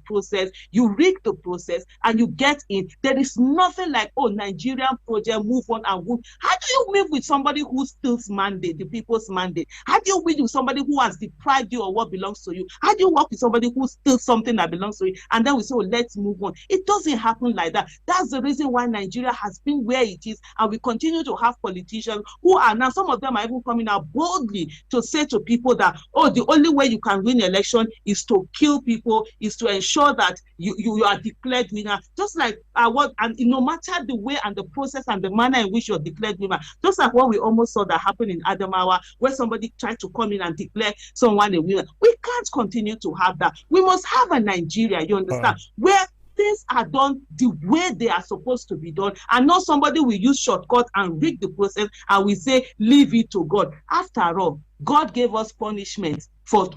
B: process, you rig the process, and you get in. There is nothing like, oh, Nigerian project, move on and move. How do you live with somebody who steals mandate, the people's mandate? How do you live with somebody who has deprived you of what belongs to you? How do you work with somebody who steals something that belongs to you? And then we say, oh, let's move on. It doesn't happen like that. That's the reason why Nigeria has been where it is, and we continue to have politicians who are now, some of them are even coming out boldly to say to people that, oh, the only way you can win election is to kill people, is to ensure that you are declared winner. Just like no matter the way and the process and the manner in which you're declared winner, just like what we almost saw that happened in Adamawa, where somebody tried to come in and declare someone a winner. We can't continue to have that. We must have a Nigeria, you understand, where things are done the way they are supposed to be done, and not somebody will use shortcut and rig the process and we say leave it to God. After all, God gave us punishment for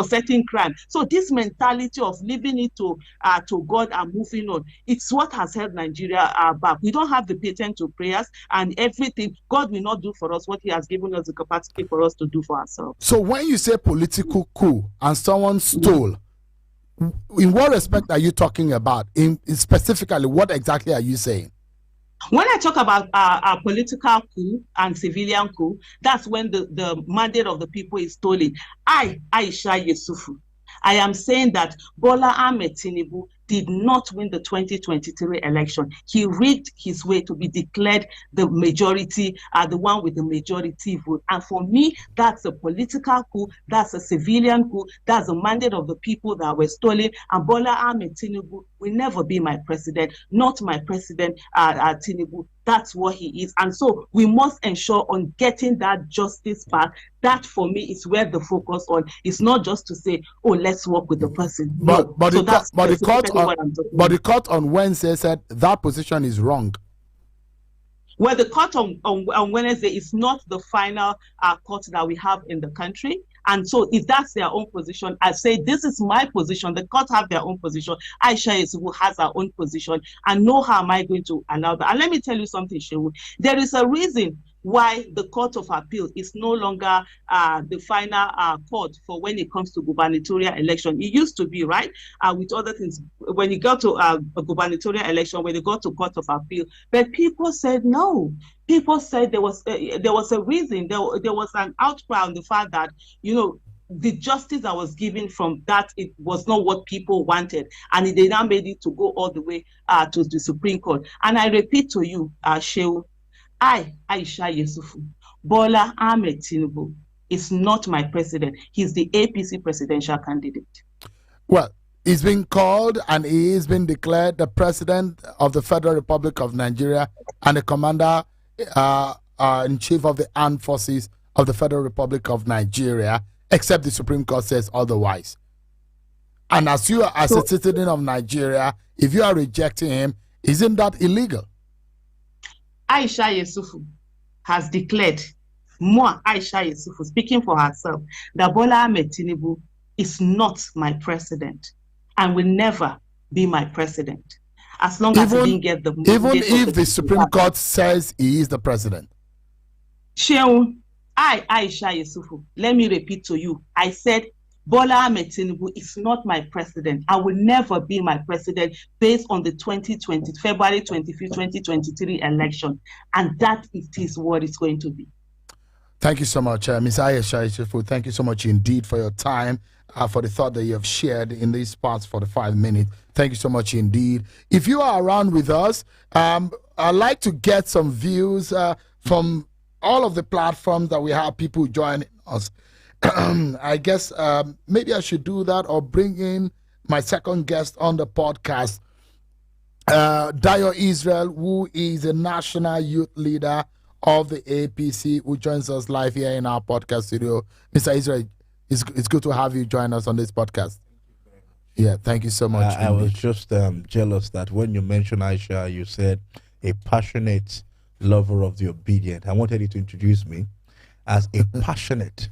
B: certain crime. So this mentality of leaving it to God and moving on, it's what has held Nigeria back. We don't have the patent to prayers and everything. God will not do for us what he has given us the capacity for us to do for ourselves.
A: So when you say political coup and someone stole, in what respect are you talking about? In specifically, what exactly are you saying?
B: When I talk about a political coup and civilian coup, that's when the mandate of the people is stolen. Aisha Yesufu, I am saying that Bola Ahmed Tinubu did not win the 2023 election. He rigged his way to be declared the majority, the one with the majority vote. And for me, that's a political coup, that's a civilian coup, that's a mandate of the people that were stolen. And Bola Ahmed Tinubu will never be my president, not my president, Tinubu. That's what he is. And so we must ensure on getting that justice back. That for me is where the focus on. It's not just to say, oh, let's work with the person.
A: But the court on Wednesday said that position is wrong.
B: Well, the court on Wednesday is not the final court that we have in the country. And so if that's their own position, I say this is my position. The court have their own position. Aisha Yesufu has her own position. And no, how am I going to allow that? And let me tell you something, Shehu. There is a reason why the Court of Appeal is no longer the final court for when it comes to gubernatorial election. It used to be, right, with other things, when you go to a gubernatorial election, when you go to Court of Appeal. But people said no. People said there was a reason. There was an outcry on the fact that, the justice that was given from that, it was not what people wanted. And they now made it to go all the way to the Supreme Court. And I repeat to you, Shehu, Aisha Yesufu, Bola Ahmed Tinubu is not my president. He's the APC presidential candidate.
A: Well, he's been called and he has been declared the president of the Federal Republic of Nigeria and the commander in chief of the armed forces of the Federal Republic of Nigeria, except the Supreme Court says otherwise. And as you are, as a citizen of Nigeria, if you are rejecting him, isn't that illegal?
B: Aisha Yesufu has declared, Aisha Yesufu, speaking for herself, that Bola Ahmed Tinubu is not my president and will never be my president. As long as he didn't get the
A: even if the Supreme Court says he is the president.
B: Shehu, Aisha Yesufu, let me repeat to you. I said Bola Ahmed Tinubu is not my president. I will never be my president based on the February 25th, 2023 election. And that it is what it's going to be.
A: Thank you so much, Ms. Aisha Yesufu. Thank you so much indeed for your time, for the thought that you have shared in these past 45 minutes. Thank you so much indeed. If you are around with us, I'd like to get some views from all of the platforms that we have people joining us. I guess maybe I should do that or bring in my second guest on the podcast, Dayo Israel, who is a national youth leader of the APC, who joins us live here in our podcast studio. Mr. Israel, it's good to have you join us on this podcast. Yeah, thank you so much.
C: I was just jealous that when you mentioned Aisha, you said a passionate lover of the obedient. I wanted you to introduce me as a passionate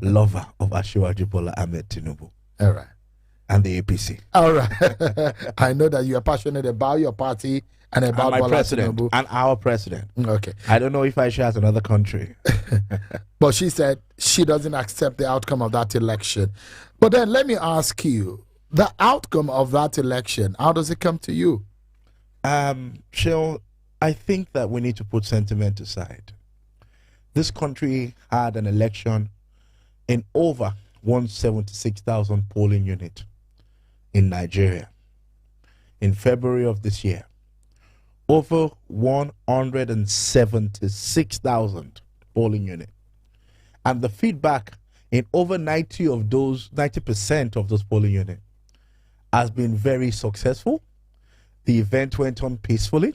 C: lover of Asiwaju Bola Ahmed Tinubu.
A: All right.
C: And the APC.
A: All right. I know that you are passionate about your party and about
C: my
A: Bola
C: president
A: Tinubu.
C: and our president.
A: Okay.
C: I don't know if Aisha has another country.
A: But she said she doesn't accept the outcome of that election. But then let me ask you, the outcome of that election, how does it come to you?
C: Cheryl, I think that we need to put sentiment aside. This country had an election in over 176,000 polling units in Nigeria in February of this year. Over 176,000 polling units. And the feedback in over 90% of those polling units has been very successful. The event went on peacefully.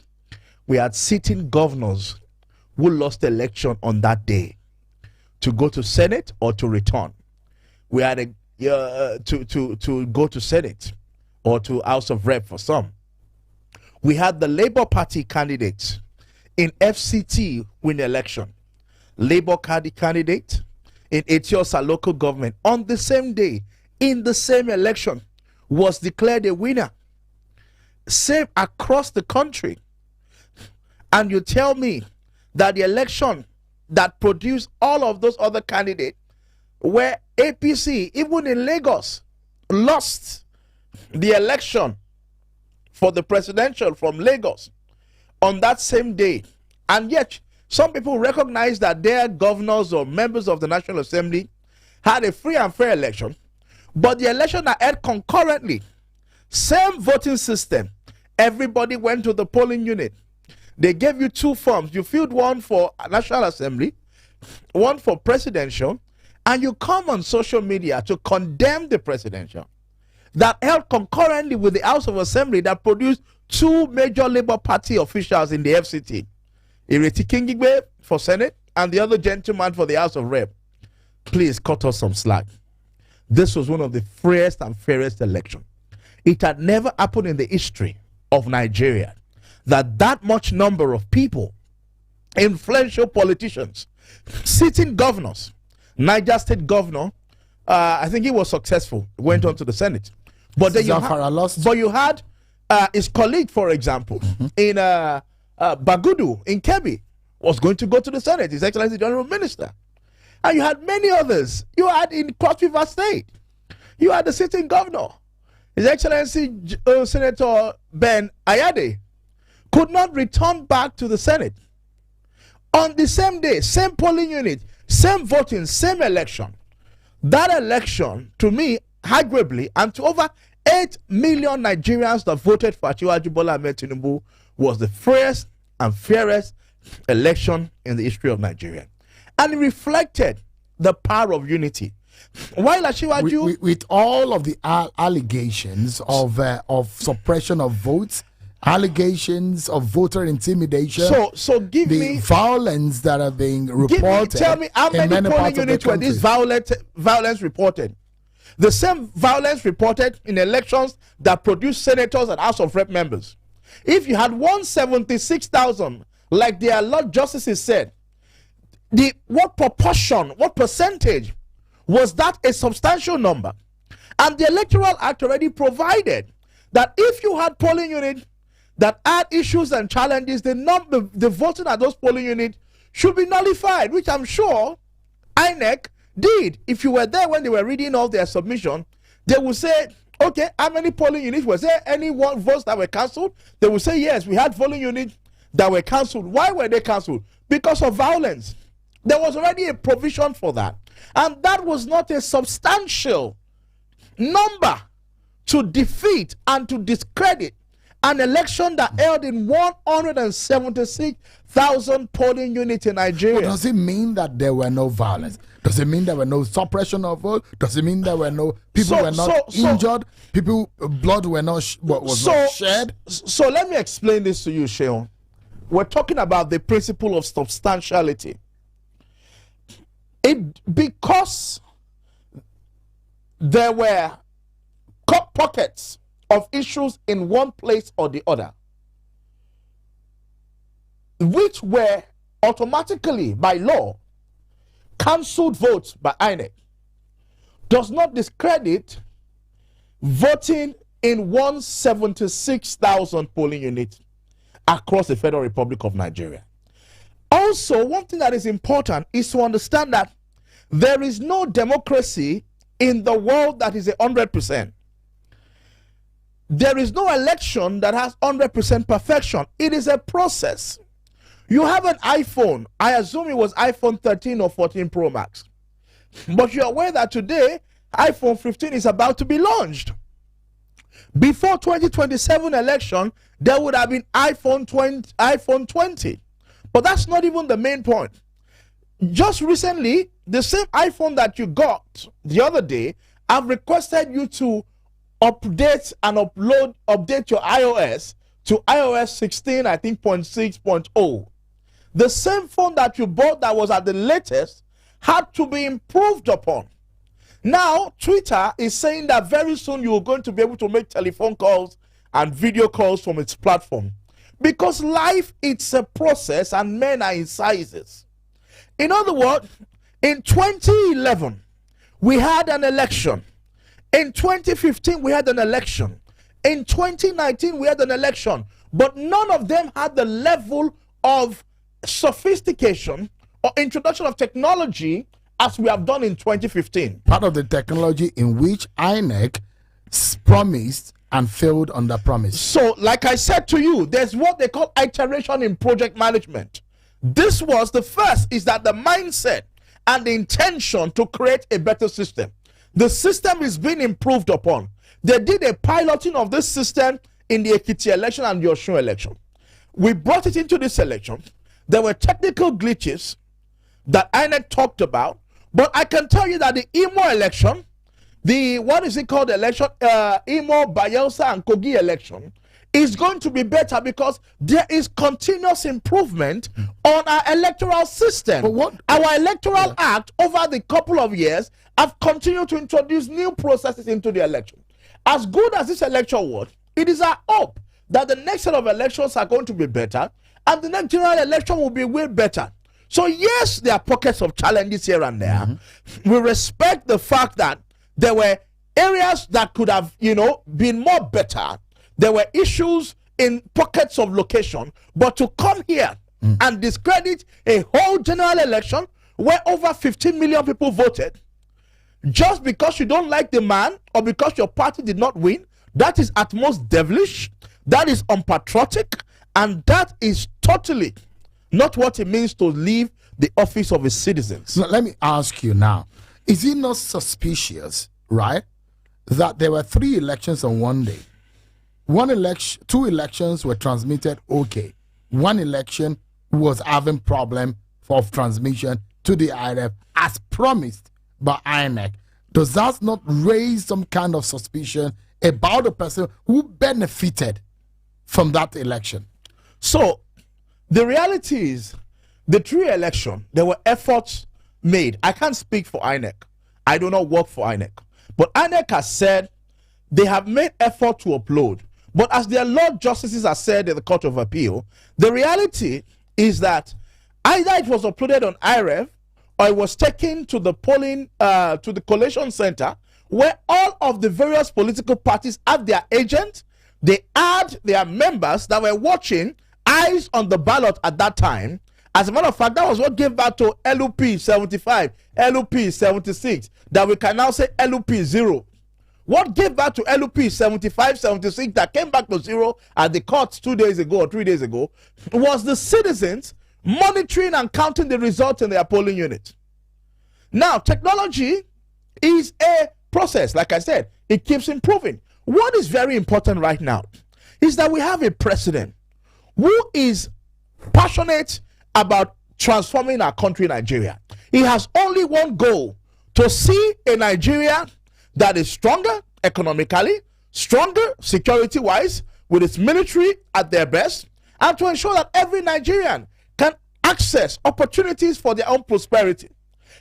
C: We had sitting governors who lost election on that day to go to Senate or to return. We had to go to Senate or to House of Rep for some. We had the Labour Party candidates in FCT win election. Labour candidate in Etiosa local government on the same day, in the same election, was declared a winner. Same across the country. And you tell me that the election that produced all of those other candidates, where APC, even in Lagos, lost the election for the presidential from Lagos on that same day. And yet, some people recognize that their governors or members of the National Assembly had a free and fair election, but the election that held concurrently, same voting system, everybody went to the polling unit. They gave you two forms. You filled one for National Assembly, one for presidential, and you come on social media to condemn the presidential that held concurrently with the House of Assembly that produced two major Labour Party officials in the FCT. Ireti Kingigbe for Senate and the other gentleman for the House of Rep. Please cut us some slack. This was one of the freest and fairest elections. It had never happened in the history of Nigeria that much number of people, influential politicians, sitting governors, Niger State governor, I think he was successful, went on to the Senate. But then you had his colleague, for example, in Bagudu, in Kebbi, was going to go to the Senate, His Excellency General Minister. And you had many others. You had in Cross River State, you had the sitting governor, His Excellency Senator Ben Ayade, could not return back to the Senate. On the same day, same polling unit, same voting, same election. That election, to me, arguably, and to over 8 million Nigerians that voted for Asiwaju Bola Ahmed Tinubu, was the freest and fairest election in the history of Nigeria. And it reflected the power of unity. While Asiwaju...
A: With all of the allegations of suppression of votes, allegations of voter intimidation,
C: so give
A: the
C: me
A: violence that are being reported.
C: Tell me how many polling units were this violence reported? The same violence reported in elections that produced senators and House of Rep members. If you had 176,000, like their Lord Justices said, what proportion, what percentage was that a substantial number? And the Electoral Act already provided that if you had polling units that had issues and challenges, the voting at those polling units should be nullified, which I'm sure INEC did. If you were there when they were reading all their submission, they would say, okay, how many polling units? Was there any votes that were cancelled? They would say, yes, we had polling units that were cancelled. Why were they cancelled? Because of violence. There was already a provision for that. And that was not a substantial number to defeat and to discredit an election that held in 176,000 polling units in Nigeria.
A: But does it mean that there were no violence? Does it mean there were no suppression of vote? Does it mean there were no people were not injured? People blood were not was not shed?
C: So let me explain this to you, Sheon. We're talking about the principle of substantiality. Because there were pockets of issues in one place or the other, which were automatically, by law, cancelled votes by INEC, does not discredit voting in 176,000 polling units across the Federal Republic of Nigeria. Also, one thing that is important is to understand that there is no democracy in the world that is 100%. There is no election that has 100% perfection. It is a process. You have an iPhone. I assume it was iPhone 13 or 14 Pro Max. But you're aware that today, iPhone 15 is about to be launched. Before 2027 election, there would have been iPhone 20. But that's not even the main point. Just recently, the same iPhone that you got the other day, I've requested you to update your iOS to iOS 16, I think 0.6.0. The same phone that you bought that was at the latest had to be improved upon. Now, Twitter is saying that very soon you are going to be able to make telephone calls and video calls from its platform. Because life, it's a process and men are in sizes. In other words, in 2011, we had an election. In 2015, we had an election. In 2019, we had an election. But none of them had the level of sophistication or introduction of technology as we have done in 2015.
A: Part of the technology in which INEC promised and failed on the promise.
C: So, like I said to you, there's what they call iteration in project management. This was the first, is that the mindset and the intention to create a better system. The system is being improved upon. They did a piloting of this system in the Ekiti election and the Osun election. We brought it into this election. There were technical glitches that INEC talked about, but I can tell you that the Imo election, the Imo, Bayelsa and Kogi election, is going to be better because there is continuous improvement on our electoral system. Our electoral act over the couple of years have continued to introduce new processes into the election. As good as this election was, it is our hope that the next set of elections are going to be better and the next general election will be way better. So yes, there are pockets of challenges here and there. We respect the fact that there were areas that could have, been more better. There were issues in pockets of location, but to come here and discredit a whole general election where over 15 million people voted, just because you don't like the man or because your party did not win, that is at most devilish, that is unpatriotic, and that is totally not what it means to leave the office of a citizen.
A: So let me ask you now, is it not suspicious, right, that there were 3 elections on one day? 2 elections were transmitted okay. 1 election was having problem of transmission to the IRF as promised by INEC. Does that not raise some kind of suspicion about the person who benefited from that election?
C: So the reality is, the 3 election, there were efforts made. I can't speak for INEC. I do not work for INEC. But INEC has said they have made effort to upload. But as their Lord Justices have said in the Court of Appeal, the reality is that either it was uploaded on IREF or it was taken to the polling, to the collation center, where all of the various political parties have their agents. They had their members that were watching, eyes on the ballot at that time. As a matter of fact, that was what gave back to LUP 75, LUP 76, that we can now say LUP 0. What gave back to LUP 75, 76 that came back to 0 at the courts 2 days ago or 3 days ago was the citizens monitoring and counting the results in their polling unit. Now, technology is a process. Like I said, it keeps improving. What is very important right now is that we have a president who is passionate about transforming our country, Nigeria. He has only one goal: to see a Nigeria that is stronger economically, stronger security-wise, with its military at their best, and to ensure that every Nigerian can access opportunities for their own prosperity.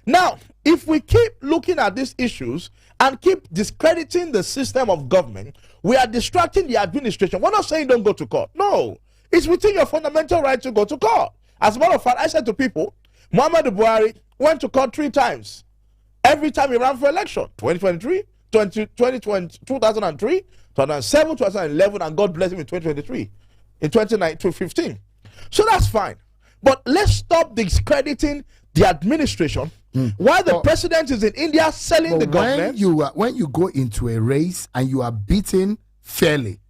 C: Now, if we keep looking at these issues and keep discrediting the system of government, we are distracting the administration. We're not saying don't go to court. No, it's within your fundamental right to go to court. As a matter of fact, I said to people, Muhammadu Buhari went to court 3 times. Every time he ran for election: 2023, 2020, 2003, 2007, 2011, and God bless him in 2023, in 2015. So that's fine. But let's stop discrediting the administration while the president is in India selling the government.
A: When you go into a race and you are beaten fairly,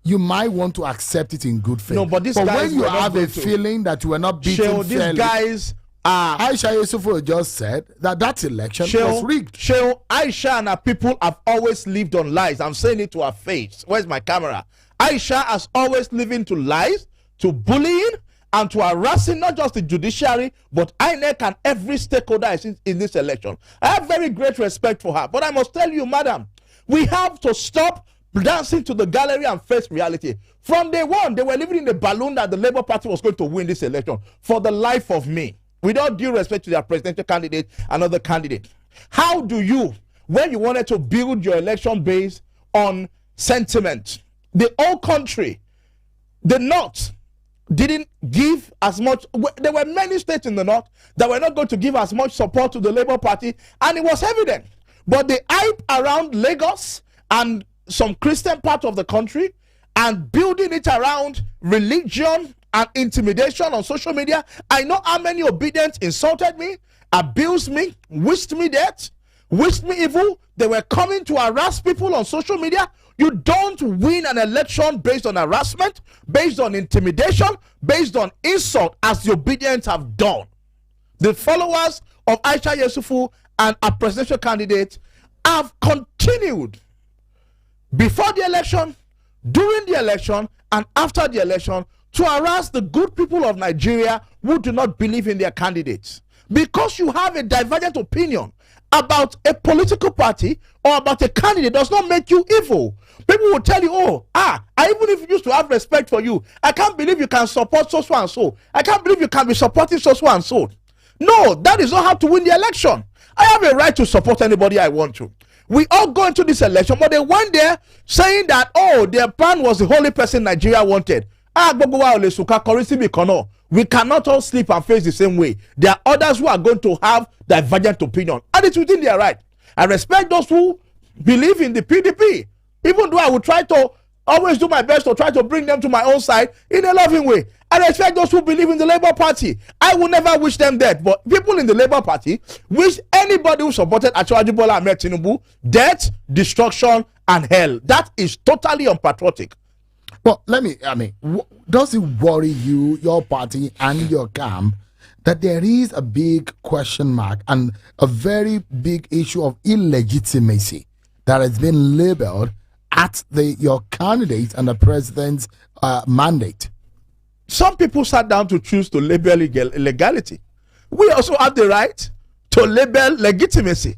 A: you might want to accept it in good faith.
C: No, but
A: when you have a feeling that you were not beaten fairly,
C: these guys are...
A: Aisha Yesufu just said that election was rigged.
C: Aisha and her people have always lived on lies. I'm saying it to her face. Where's my camera? Aisha has always lived into lies, to bullying, and to harassing not just the judiciary, but INEC and every stakeholder in this election. I have very great respect for her. But I must tell you, madam, we have to stop dancing to the gallery and face reality. From day one, they were living in the balloon that the Labour Party was going to win this election. For the life of me, with all due respect to their presidential candidate and other candidate, how do you, when you wanted to build your election base on sentiment, the whole country, the North, didn't give as much. There were many states in the North that were not going to give as much support to the Labour Party, and it was evident. But the hype around Lagos and some Christian part of the country, and building it around religion and intimidation on social media. I know how many obedient insulted me, abused me, wished me death, wished me evil. They were coming to harass people on social media. You don't win an election based on harassment, based on intimidation, based on insult, as the obedient have done. The followers of Aisha Yesufu and our presidential candidate have continued before the election, during the election, and after the election to harass the good people of Nigeria who do not believe in their candidates. Because you have a divergent opinion about a political party or about a candidate does not make you evil. People will tell you, I even if you used to have respect for you, I can't believe you can support so and so. I can't believe you can be supporting so and so. No, that is not how to win the election. I have a right to support anybody I want to. We all go into this election, but they went there saying that, their plan was the only person Nigeria wanted. We cannot all sleep and face the same way. There are others who are going to have divergent opinion, and it's within their right. I respect those who believe in the PDP, even though I will try to always do my best to try to bring them to my own side in a loving way. I respect those who believe in the Labour Party. I will never wish them death, but people in the Labour Party wish anybody who supported Aisha Bola Ahmed Tinubu death, destruction, and hell. That is totally unpatriotic.
A: Well, does it worry you, your party, and your camp that there is a big question mark and a very big issue of illegitimacy that has been labeled at your candidate and the president's mandate?
C: Some people sat down to choose to label illegality. We also have the right to label legitimacy.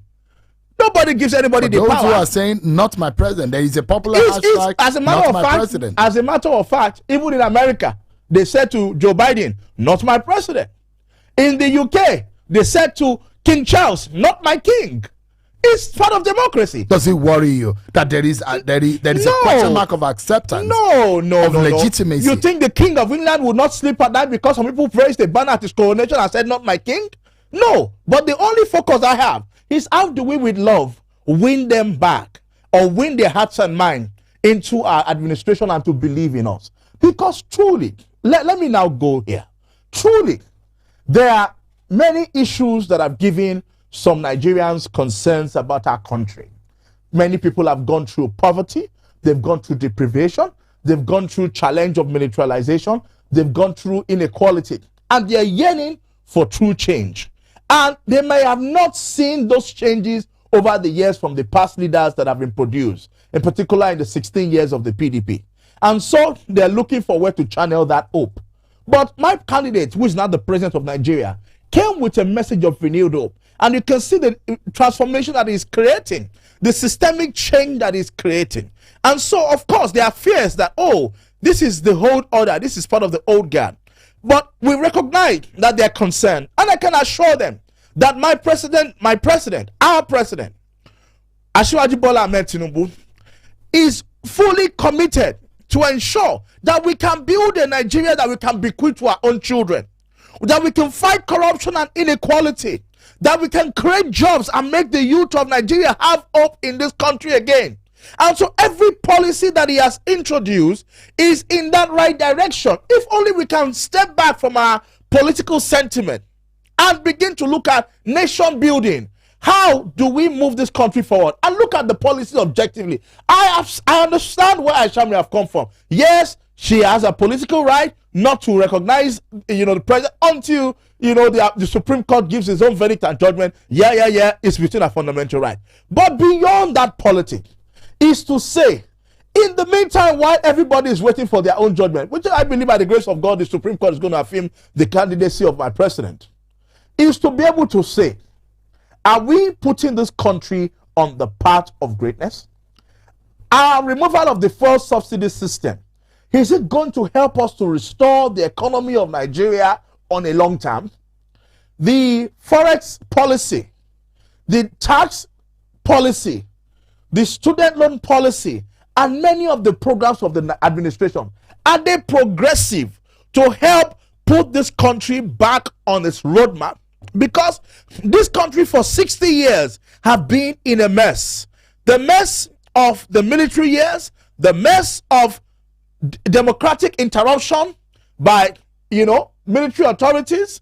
C: Nobody gives anybody the power.
A: Those who are saying, not my president, there is a popular hashtag, not my president.
C: As a matter of fact, even in America, they said to Joe Biden, not my president. In the UK, they said to King Charles, not my king. It's part of democracy.
A: Does it worry you that there is a question mark of acceptance?
C: No.
A: Legitimacy.
C: You think the King of England would not sleep at night because some people praised the banner at his coronation and said, not my king? No. But the only focus I have is how do we, with love, win them back or win their hearts and minds into our administration and to believe in us. Because truly, let me now go here. Truly, there are many issues that have given some Nigerians concerns about our country. Many people have gone through poverty, they've gone through deprivation, they've gone through challenge of militarization, they've gone through inequality, and they're yearning for true change. And they may have not seen those changes over the years from the past leaders that have been produced, in particular in the 16 years of the PDP. And so they're looking for where to channel that hope. But my candidate, who is now the president of Nigeria, came with a message of renewed hope. And you can see the transformation that he's creating, the systemic change that he's creating. And so, of course, there are fears that, oh, this is the old order, this is part of the old guard. But we recognize that they're concerned. And I can assure them that our president, Asiwaju Bola Ahmed Tinubu, is fully committed to ensure that we can build a Nigeria that we can bequeath to our own children, that we can fight corruption and inequality, that we can create jobs and make the youth of Nigeria have hope in this country again. And so every policy that he has introduced is in that right direction. If only we can step back from our political sentiment and begin to look at nation building. How do we move this country forward? And look at the policies objectively. I understand where Aisha may have come from. Yes, she has a political right not to recognize, the president until, the Supreme Court gives its own verdict and judgment. Yeah, it's within a fundamental right. But beyond that politics is to say, in the meantime, while everybody is waiting for their own judgment, which I believe by the grace of God, the Supreme Court is going to affirm the candidacy of my president, is to be able to say, are we putting this country on the path of greatness? Our removal of the fuel subsidy system, is it going to help us to restore the economy of Nigeria on a long term? The forex policy, the tax policy, the student loan policy, and many of the programs of the administration, are they progressive to help put this country back on its roadmap? Because this country for 60 years have been in a mess. The mess of the military years, the mess of democratic interruption by, military authorities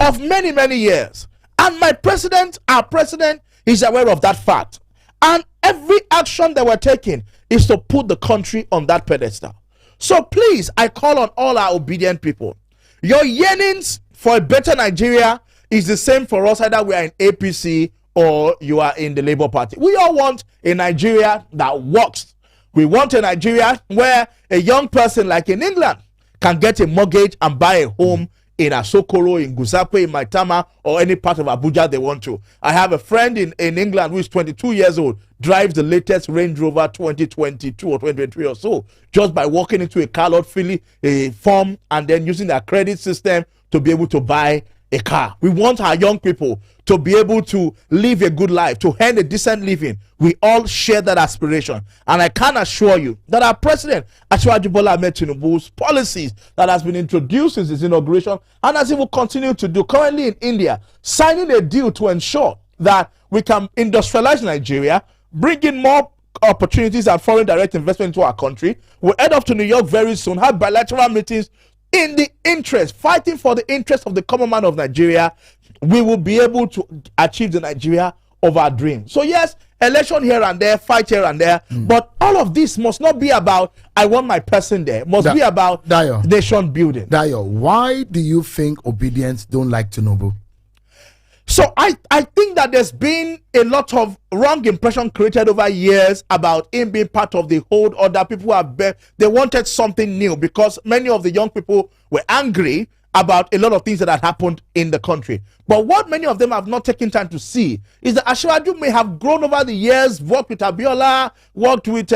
C: of many, many years. And our president is aware of that fact. And every action that we're taking is to put the country on that pedestal. So please, I call on all our obedient people. Your yearnings for a better Nigeria is the same for us, either we are in APC or you are in the Labour Party. We all want a Nigeria that works. We want a Nigeria where a young person like in England can get a mortgage and buy a home in Asokoro, in Gusakwe, in Maitama, or any part of Abuja they want to. I have a friend in England who is 22 years old, drives the latest Range Rover 2022 or 2023 or so, just by walking into a car lot, filling a form, and then using their credit system to be able to buy a car. We want our young people to be able to live a good life, to earn a decent living. We all share that aspiration. And I can assure you that our president, Asiwaju Bola Ahmed Tinubu's policies that has been introduced since his inauguration, and as he will continue to do currently in India, signing a deal to ensure that we can industrialize Nigeria, bring in more opportunities and foreign direct investment into our country. We'll head off to New York very soon, have bilateral meetings in the interest, fighting for the interest of the common man of Nigeria. We will be able to achieve the Nigeria of our dream. So yes, election here and there, fight here and there, but all of this must not be about I want my person there. It must be about
A: Dayo,
C: nation building.
A: Dayo, why do you think Obedience don't like Tinubu?
C: So I think that there's been a lot of wrong impression created over years about him being part of the old order. People they wanted something new because many of the young people were angry about a lot of things that had happened in the country. But what many of them have not taken time to see is that Asiwaju may have grown over the years, worked with Abiola, worked with,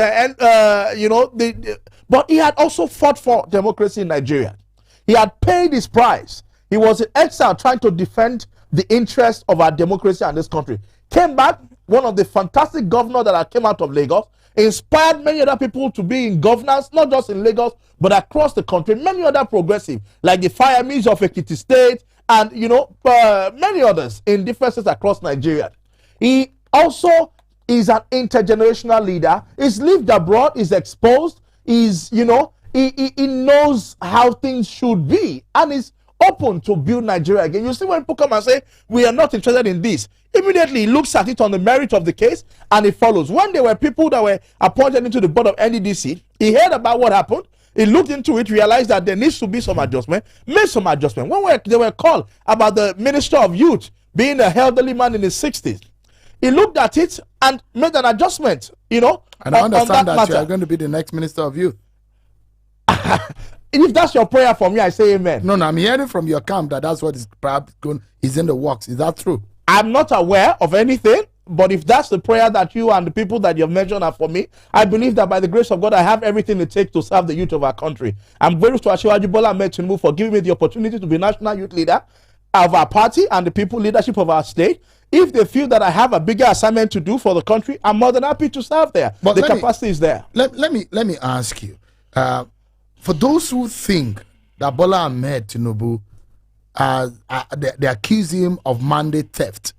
C: but he had also fought for democracy in Nigeria. He had paid his price. He was in exile trying to defend the interest of our democracy and this country. Came back, one of the fantastic governors that came out of Lagos, inspired many other people to be in governance, not just in Lagos, but across the country. Many other progressive, like the Firemis of Ekiti State, and many others in different states across Nigeria. He also is an intergenerational leader. He's lived abroad, he's exposed, he knows how things should be, and is open to build Nigeria again. You see, when people come and say, we are not interested in this, immediately he looks at it on the merit of the case and he follows. When there were people that were appointed into the board of NDDC, he heard about what happened, he looked into it, realized that there needs to be some adjustment, made some adjustment. When they were called about the Minister of Youth being an elderly man in his 60s, he looked at it and made an adjustment,
A: And I understand that
C: matter.
A: you are going to be the next Minister of Youth.
C: if that's your prayer for me, I say amen.
A: No, I'm hearing from your camp that that's what is perhaps is in the works. Is that true?
C: I'm not aware of anything, but if that's the prayer that you and the people that you've mentioned are for me, I believe that by the grace of God, I have everything it takes to serve the youth of our country. I'm grateful to Aisha Yesufu for giving me the opportunity to be national youth leader of our party and the people leadership of our state. If they feel that I have a bigger assignment to do for the country, I'm more than happy to serve there. But the capacity is there.
A: Let me ask you, for those who think that Bola Ahmed Tinubu, they accuse him of mandate theft,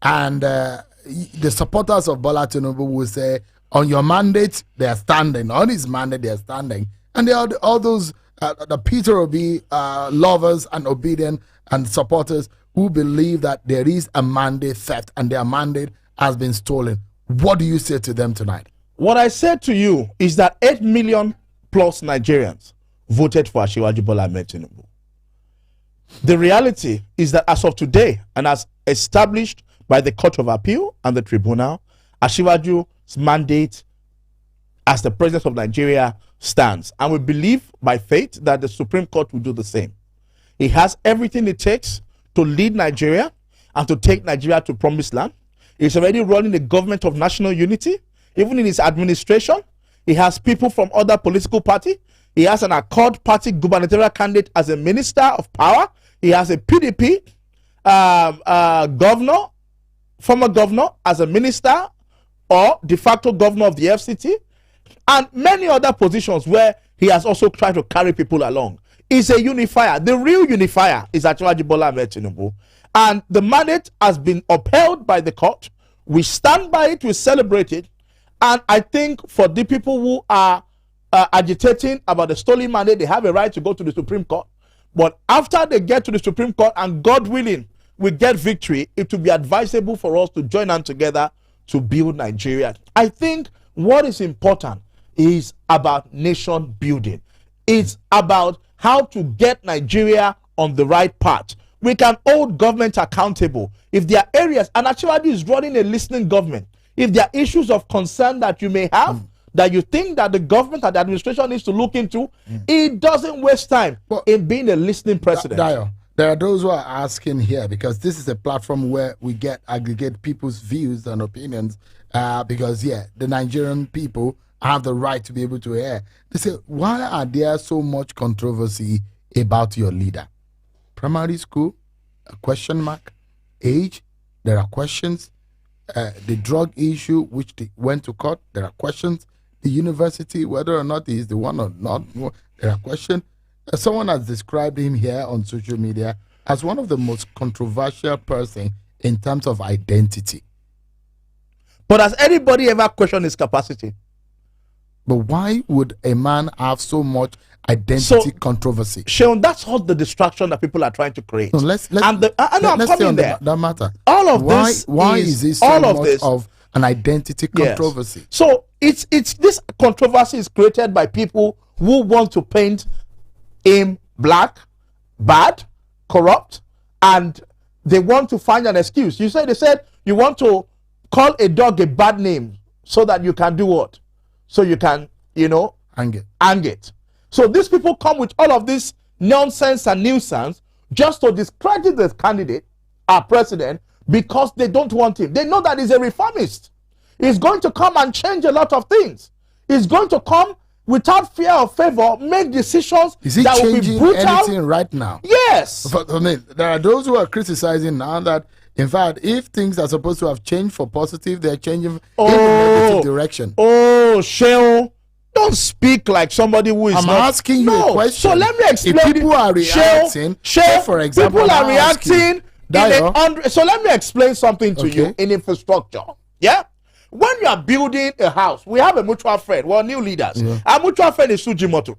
A: and the supporters of Bola Tinubu will say, on your mandate they are standing, on his mandate they are standing, and there are all those the Peter Obi lovers and obedient and supporters who believe that there is a mandate theft and their mandate has been stolen. What do you say to them tonight?
C: What I said to you is that 8 million plus Nigerians voted for Asiwaju Bola Ahmed Tinubu. The reality is that as of today, and as established by the Court of Appeal and the tribunal, Asiwaju's mandate as the president of Nigeria stands. And we believe by faith that the Supreme Court will do the same. He has everything it takes to lead Nigeria and to take Nigeria to promised land. He's already running a government of national unity. Even in his administration, he has people from other political parties. He has an Accord Party gubernatorial candidate as a minister of power. He has a PDP governor, former governor, as a minister or de facto governor of the FCT, and many other positions where he has also tried to carry people along. He's a unifier. The real unifier is Asiwaju Bola Ahmed Tinubu. And the mandate has been upheld by the court. We stand by it, we celebrate it. And I think for the people who are agitating about the stolen mandate, they have a right to go to the Supreme Court. But after they get to the Supreme Court, and God willing, we get victory, it will be advisable for us to join hands together to build Nigeria. I think what is important is about nation building. It's about how to get Nigeria on the right path. We can hold government accountable. If there are areas, and actually is running a listening government, if there are issues of concern that you may have, that you think that the government and the administration needs to look into, it doesn't waste time in being a listening president.
A: Dayo, there are those who are asking here, because this is a platform where we aggregate people's views and opinions, because the Nigerian people have the right to be able to hear. They say, why are there so much controversy about your leader? Primary school, a question mark. Age, there are questions. The drug issue, which they went to court, there are questions. The university, whether or not he is the one or not, there are questions. Someone has described him here on social media as one of the most controversial person in terms of identity.
C: But has anybody ever questioned his capacity?
A: But why would a man have so much identity controversy?
C: Sean, that's all the distraction that people are trying to create.
A: No, let's
C: I'm coming there.
A: That matter.
C: All of
A: why is this so much of an identity controversy?
C: So it's this controversy is created by people who want to paint him black, bad, corrupt, and they want to find an excuse. They said you want to call a dog a bad name so that you can do what? So you can, hang it. So these people come with all of this nonsense and nuisance just to discredit the candidate, our president, because they don't want him. They know that he's a reformist. He's going to come and change a lot of things. He's going to come without fear or favor, make decisions that will be brutal. Is he changing anything
A: right now?
C: Yes.
A: I mean, there are those who are criticizing now that, in fact, if things are supposed to have changed for positive, they're changing in the negative direction.
C: Oh, Sheol, don't speak like somebody who is
A: I'm asking you a question.
C: So let me explain.
A: If people are reacting, for example,
C: people are reacting. So let me explain something to you in infrastructure. Yeah? When you are building a house, we have a mutual friend, new leaders. Our mutual friend is Suji Moto.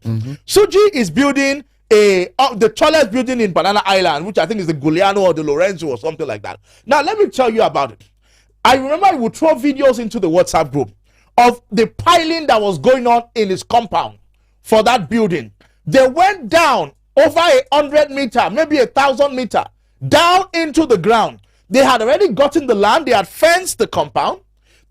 C: Suji is building the tallest building in Banana Island, which I think is the Giuliano or the Lorenzo or something like that. Now, let me tell you about it. I remember I would throw videos into the WhatsApp group of the piling that was going on in his compound for that building. They went down over 100 meters, maybe 1,000 meters, down into the ground. They had already gotten the land. They had fenced the compound.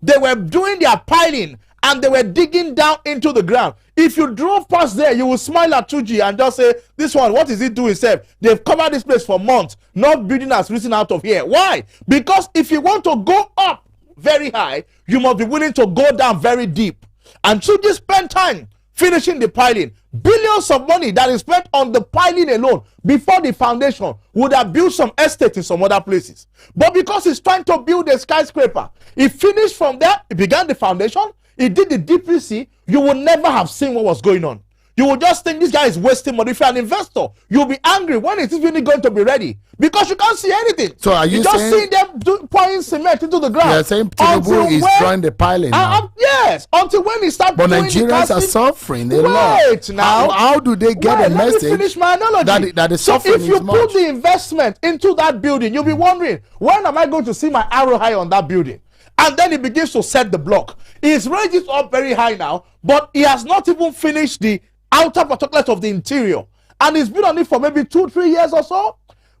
C: They were doing their piling, and they were digging down into the ground. If you drove past there, you will smile at 2G and just say, this one, what is it doing, sir? They've covered this place for months. Not building has risen out of here. Why? Because if you want to go up very high, you must be willing to go down very deep. And 2G spent time finishing the piling. Billions of money that is spent on the piling alone before the foundation would have built some estate in some other places. But because he's trying to build a skyscraper, he finished from there, he began the foundation, he did the DPC, you would never have seen what was going on. You will just think this guy is wasting money. If you're an investor, you'll be angry. When is it really going to be ready? Because you can't see anything.
A: So are you
C: just
A: saying,
C: see them pouring cement into the ground?
A: You're saying Tinubu is trying the piling now?
C: Yes, until when he starts doing
A: Nigerians are suffering a lot.
C: Wait now.
A: How do they get a message?
C: Let me finish my analogy.
A: That the
C: so
A: suffering
C: if you
A: is
C: put
A: much.
C: the investment into that building, you'll be wondering, when am I going to see my arrow high on that building? And then he begins to set the block. He's raised it up very high now, but he has not even finished the outer particulars of the interior, and he's been on it for maybe 2-3 years or so.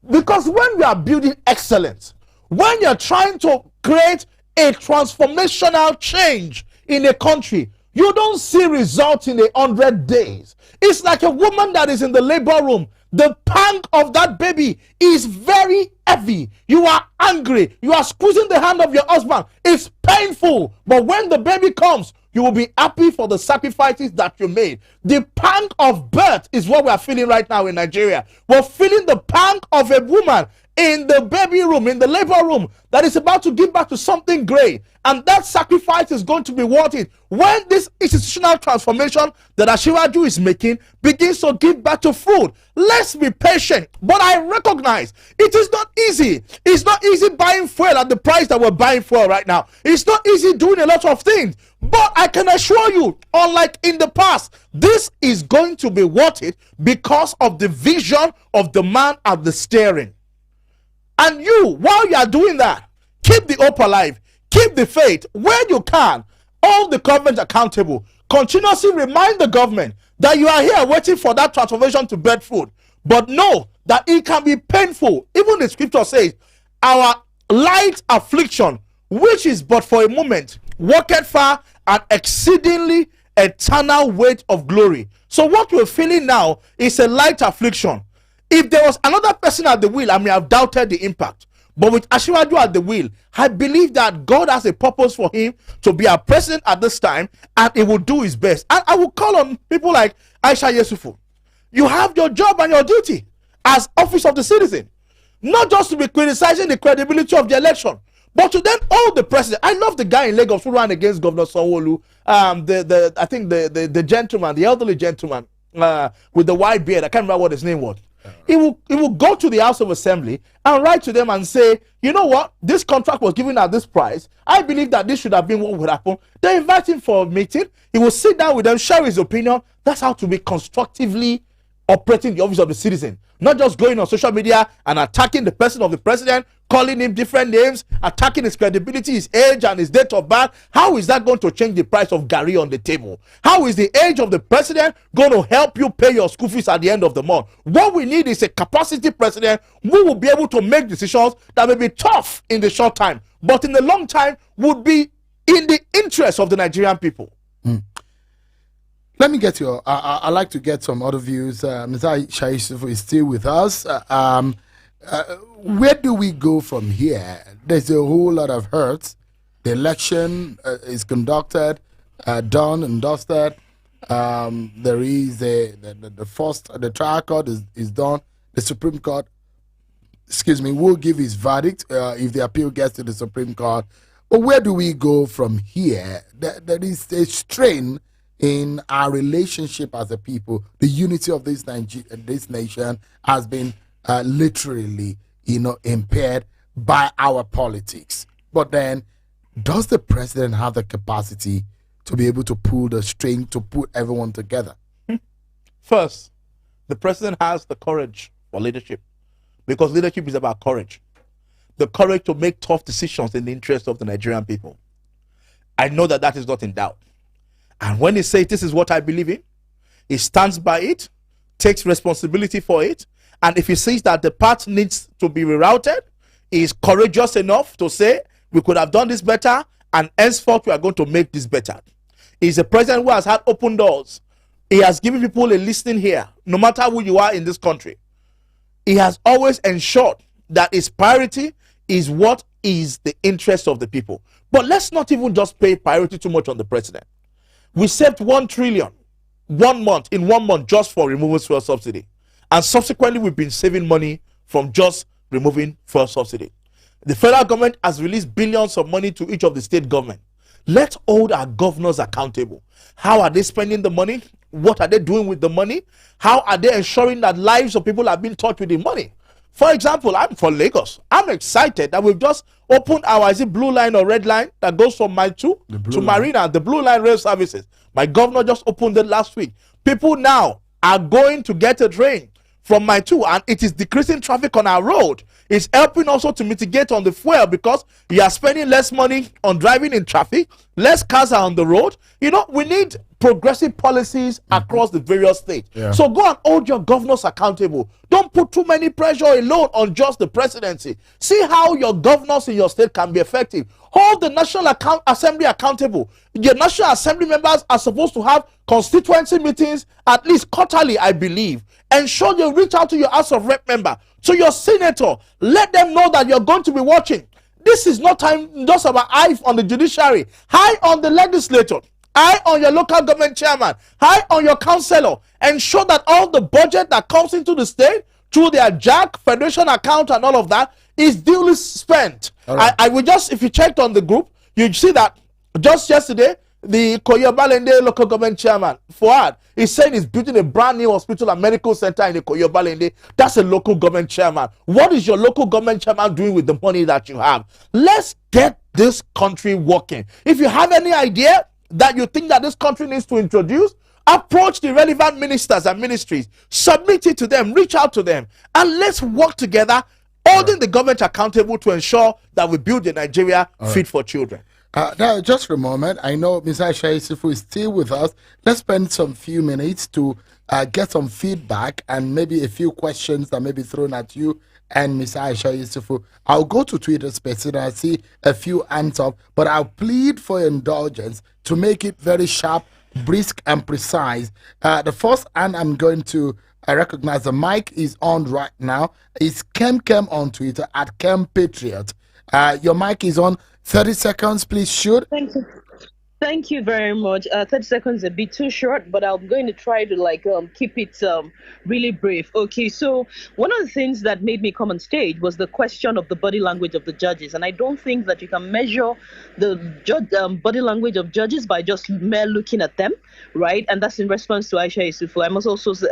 C: Because when you are building excellence, when you're trying to create a transformational change in a country, you don't see results in 100 days. It's like a woman that is in the labor room. The pang of that baby is very heavy. You are angry. You are squeezing the hand of your husband. It's painful. But when the baby comes, you will be happy for the sacrifices that you made. The pang of birth is what we are feeling right now in Nigeria. We're feeling the pang of a woman in the baby room, in the labor room, that is about to give back to something great. And that sacrifice is going to be worth it when this institutional transformation that Asiwaju is making begins to give back to fruit. Let's be patient. But I recognize it is not easy. It's not easy buying fuel at the price that we're buying fuel right now. It's not easy doing a lot of things. But I can assure you, unlike in the past, this is going to be worth it because of the vision of the man at the steering. And you, while you are doing that, keep the hope alive, keep the faith where you can, hold the government accountable, continuously remind the government that you are here waiting for that transformation to bear fruit. But know that it can be painful. Even the scripture says, our light affliction, which is but for a moment, worketh far and exceedingly eternal weight of glory. So what we're feeling now is a light affliction. If there was another person at the wheel, I may have doubted the impact. But with Asiwaju at the wheel, I believe that God has a purpose for him to be our president at this time, and he will do his best. And I will call on people like Aisha Yesufu. You have your job and your duty as office of the citizen, not just to be criticizing the credibility of the election, but to then hold the president. I love the guy in Lagos who ran against Governor Sanwo-Olu, I think the gentleman, the elderly gentleman with the white beard. I can't remember what his name was. He will go to the House of Assembly and write to them and say, you know what, this contract was given at this price. I believe that this should have been what would happen. They invite him for a meeting. He will sit down with them, share his opinion. That's how to be constructively operating the office of the citizen. Not just going on social media and attacking the person of the president, calling him different names, attacking his credibility, his age, and his date of birth. How is that going to change the price of Gary on the table? How is the age of the president going to help you pay your school fees at the end of the month? What we need is a capacity president who will be able to make decisions that may be tough in the short time, but in the long time would be in the interest of the Nigerian people.
A: Let me get your, I'd like to get some other views. Ms. Aisha Yesufu is still with us. Where do we go from here? There's a whole lot of hurt. The election is conducted, done and dusted. There is the trial court is done. The Supreme Court, will give his verdict if the appeal gets to the Supreme Court. But where do we go from here? There is a strain in our relationship as a people. The unity of this nation has been literally, impaired by our politics. But then, does the president have the capacity to be able to pull the string to put everyone together?
C: First, the president has the courage for leadership, because leadership is about courage. The courage to make tough decisions in the interest of the Nigerian people. I know that is not in doubt. And when he says, this is what I believe in, he stands by it, takes responsibility for it, and if he sees that the path needs to be rerouted, he is courageous enough to say, we could have done this better, and henceforth we are going to make this better. He's a president who has had open doors. He has given people a listening here, no matter who you are in this country. He has always ensured that his priority is what is the interest of the people. But let's not even just pay priority too much on the president. We saved 1 trillion in 1 month just for removing fuel subsidy. And subsequently, we've been saving money from just removing fuel subsidy. The federal government has released billions of money to each of the state government. Let's hold our governors accountable. How are they spending the money? What are they doing with the money? How are they ensuring that lives of people are being touched with the money? For example, I'm from Lagos. I'm excited that we've just opened our, is it blue line or red line that goes from Mile 2 to Marina, the blue line rail services. My governor just opened it last week. People now are going to get a train from Mile 2, and it is decreasing traffic on our road. It's helping also to mitigate on the fuel, because you are spending less money on driving in traffic, less cars are on the road. You know, we need progressive policies across the various states. So go and hold your governors accountable. Don't put too many pressure alone on just the presidency. See how your governors in your state can be effective. Hold the National Assembly accountable. Your National Assembly members are supposed to have constituency meetings at least quarterly, I believe. Ensure you reach out to your House of Rep member, to your senator. Let them know that you're going to be watching. This is not time just about eye on the judiciary, high on the legislator, high on your local government chairman, high on your councillor. Ensure that all the budget that comes into the state through their JAC, federation account and all of that is duly spent. Right. I will just, if you checked on the group, you see that just yesterday, the Koyobalende local government chairman, Fuad, is saying he's building a brand new hospital and medical center in the Koyobalende. That's a local government chairman. What is your local government chairman doing with the money that you have? Let's get this country working. If you have any idea that you think that this country needs to introduce, approach the relevant ministers and ministries, submit it to them, reach out to them, and let's work together, holding the government accountable to ensure that we build a Nigeria fit for children.
A: Now, just for a moment, I know Ms. Aisha Yesufu is still with us. Let's spend some few minutes to get some feedback and maybe a few questions that may be thrown at you and Ms. Aisha Yesufu. I'll go to Twitter Space and I'll see a few hands up, but I'll plead for your indulgence to make it very sharp, brisk, and precise. The first hand I'm going to recognize, the mic is on right now, is Kem on Twitter at KemPatriot. Your mic is on. 30 seconds, please shoot.
D: Thank you. Thank you very much. 30 seconds is a bit too short, but I'm going to try to keep it really brief. Okay, so one of the things that made me come on stage was the question of the body language of the judges, and I don't think that you can measure the body language of judges by just mere looking at them, right? And that's in response to Aisha Yesufu. I must also say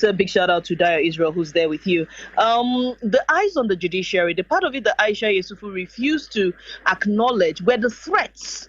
D: a big shout out to Dayo Israel, who's there with you. The eyes on the judiciary, the part of it that Aisha Yesufu refused to acknowledge were the threats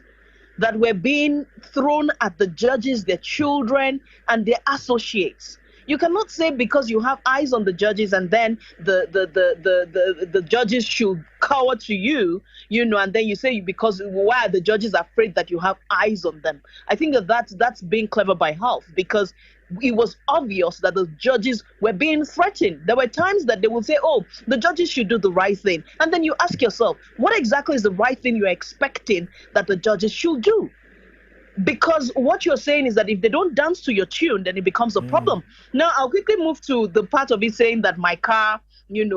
D: that were being thrown at the judges, their children, and their associates. You cannot say because you have eyes on the judges and then the judges should cower to you, and then you say because why are the judges afraid that you have eyes on them? I think that's being clever by half, because it was obvious that the judges were being threatened. There were times that they would say, oh, the judges should do the right thing. And then you ask yourself, what exactly is the right thing you're expecting that the judges should do? Because what you're saying is that if they don't dance to your tune, then it becomes a problem. Now, I'll quickly move to the part of it saying that my car,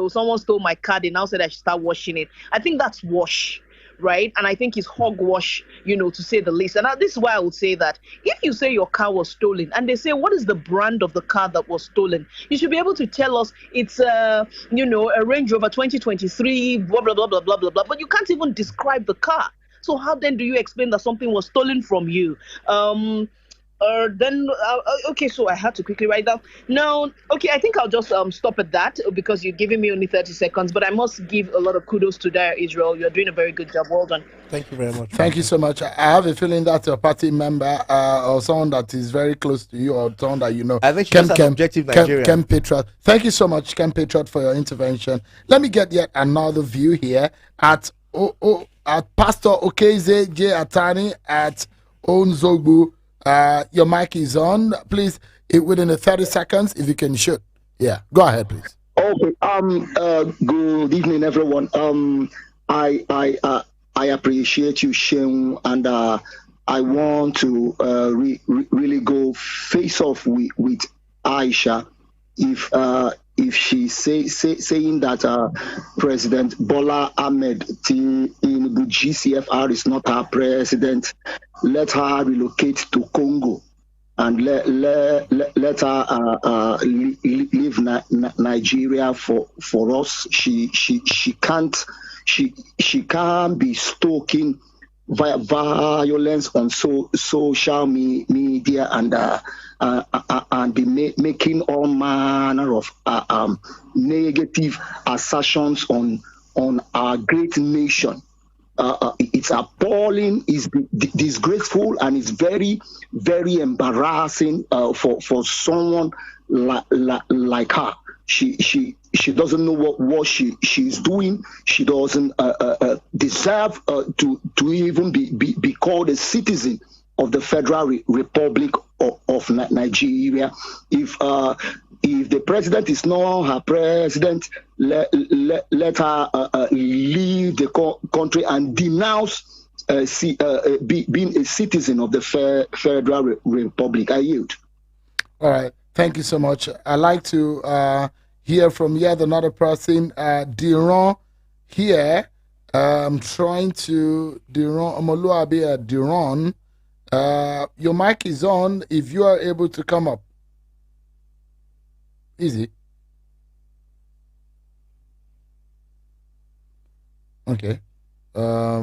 D: someone stole my car, they now said I should start washing it. I think that's wash. Right? And I think it's hogwash, to say the least. And this is why I would say that if you say your car was stolen and they say, what is the brand of the car that was stolen? You should be able to tell us it's a Range Rover 2023, blah, blah, blah, blah, blah, blah, blah. But you can't even describe the car. So how then do you explain that something was stolen from you? Okay, so I had to quickly write that. Now, okay, I think I'll just stop at that because you're giving me only 30 seconds, but I must give a lot of kudos to Dayo Israel. You're doing a very good job. Well done.
C: Thank you very much.
A: Thank you so much. I have a feeling that a party member or someone that is very close to you or someone that you know.
C: I think she's an objective Nigerian.
A: KemPatriot. Thank you so much, KemPatriot, for your intervention. Let me get yet another view here at Pastor Okeze J. Atani at Onzogbu. Your mic is on. Please, within the 30 seconds, if you can shoot. Yeah, go ahead, please.
E: Okay. Good evening, everyone. I appreciate you, Sheung, and I want to really go face off with Aisha if she's saying that President Bola Ahmed Tinubu GCFR is not our president. Let her relocate to Congo and let her leave Nigeria for us. She can't be stoking violence on social media and be making all manner of negative assertions on our great nation. It's appalling, it's disgraceful, and it's very, very embarrassing for someone like her. She doesn't know what she's doing. She doesn't deserve to even be called a citizen of the Federal Republic of Nigeria. If the president is not her president, let her leave the country and denounce being a citizen of the Federal Republic. I yield.
A: All right. Thank you so much. I'd like to hear from yet another person, Diron here. I'm trying to, Diron, Omoluabi Diron. Your mic is on if you are able to come up. Easy. Okay. I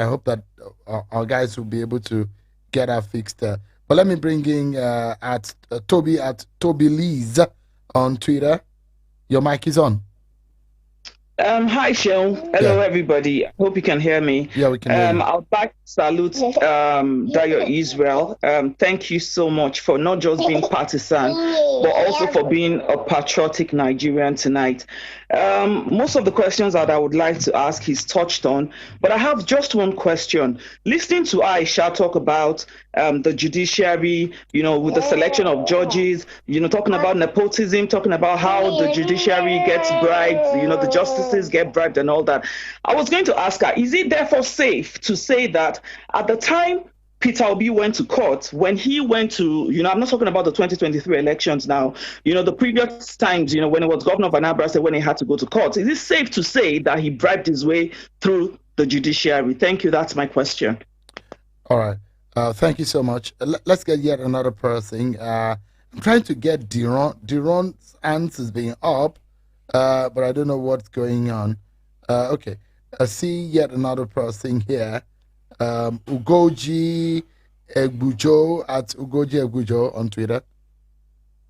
A: hope that our guys will be able to get that fixed. But let me bring in at Toby Lees on Twitter. Your mic is on.
F: Hi, Sean. Hello, everybody. Hope you can hear me.
A: Yeah, we can hear you.
F: I'd like to salute Dayo Israel. Thank you so much for not just being partisan, but also for being a patriotic Nigerian tonight. Most of the questions that I would like to ask he's touched on, but I have just one question. Listening to Aisha talk about the judiciary, with the selection of judges, talking about nepotism, talking about how the judiciary gets bribed, the justices get bribed and all that. I was going to ask her, is it therefore safe to say that at the time Peter Obi went to court, when he went to, I'm not talking about the 2023 elections now, the previous times, when he was governor of Anambra State, when he had to go to court, is it safe to say that he bribed his way through the judiciary? Thank you. That's my question.
A: All right. Thank you so much. Let's get yet another person. I'm trying to get Diron's answers being up, but I don't know what's going on. Okay. I see yet another person here. Ugoji Egbujo at Ugoji Egbujo on Twitter.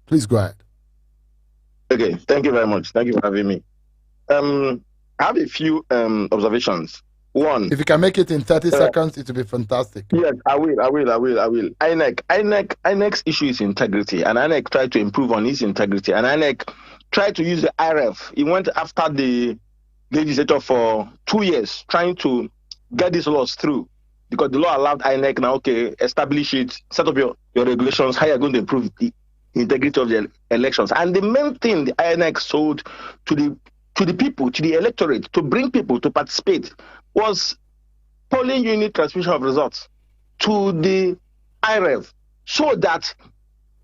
A: Please go ahead.
G: Okay, thank you very much. Thank you for having me. I have a few observations. One,
A: if you can make it in 30 seconds, it will be fantastic.
G: Yes, I will. INEC's issue is integrity, and INEC tried to improve on its integrity, and INEC tried to use the IRF. He went after the legislature for 2 years trying to get these laws through, because the law allowed INEC now, establish it, set up your regulations, how you're going to improve the integrity of the elections. And the main thing the INEC sold to the people, to the electorate, to bring people to participate, was polling unit transmission of results to the IRF, so that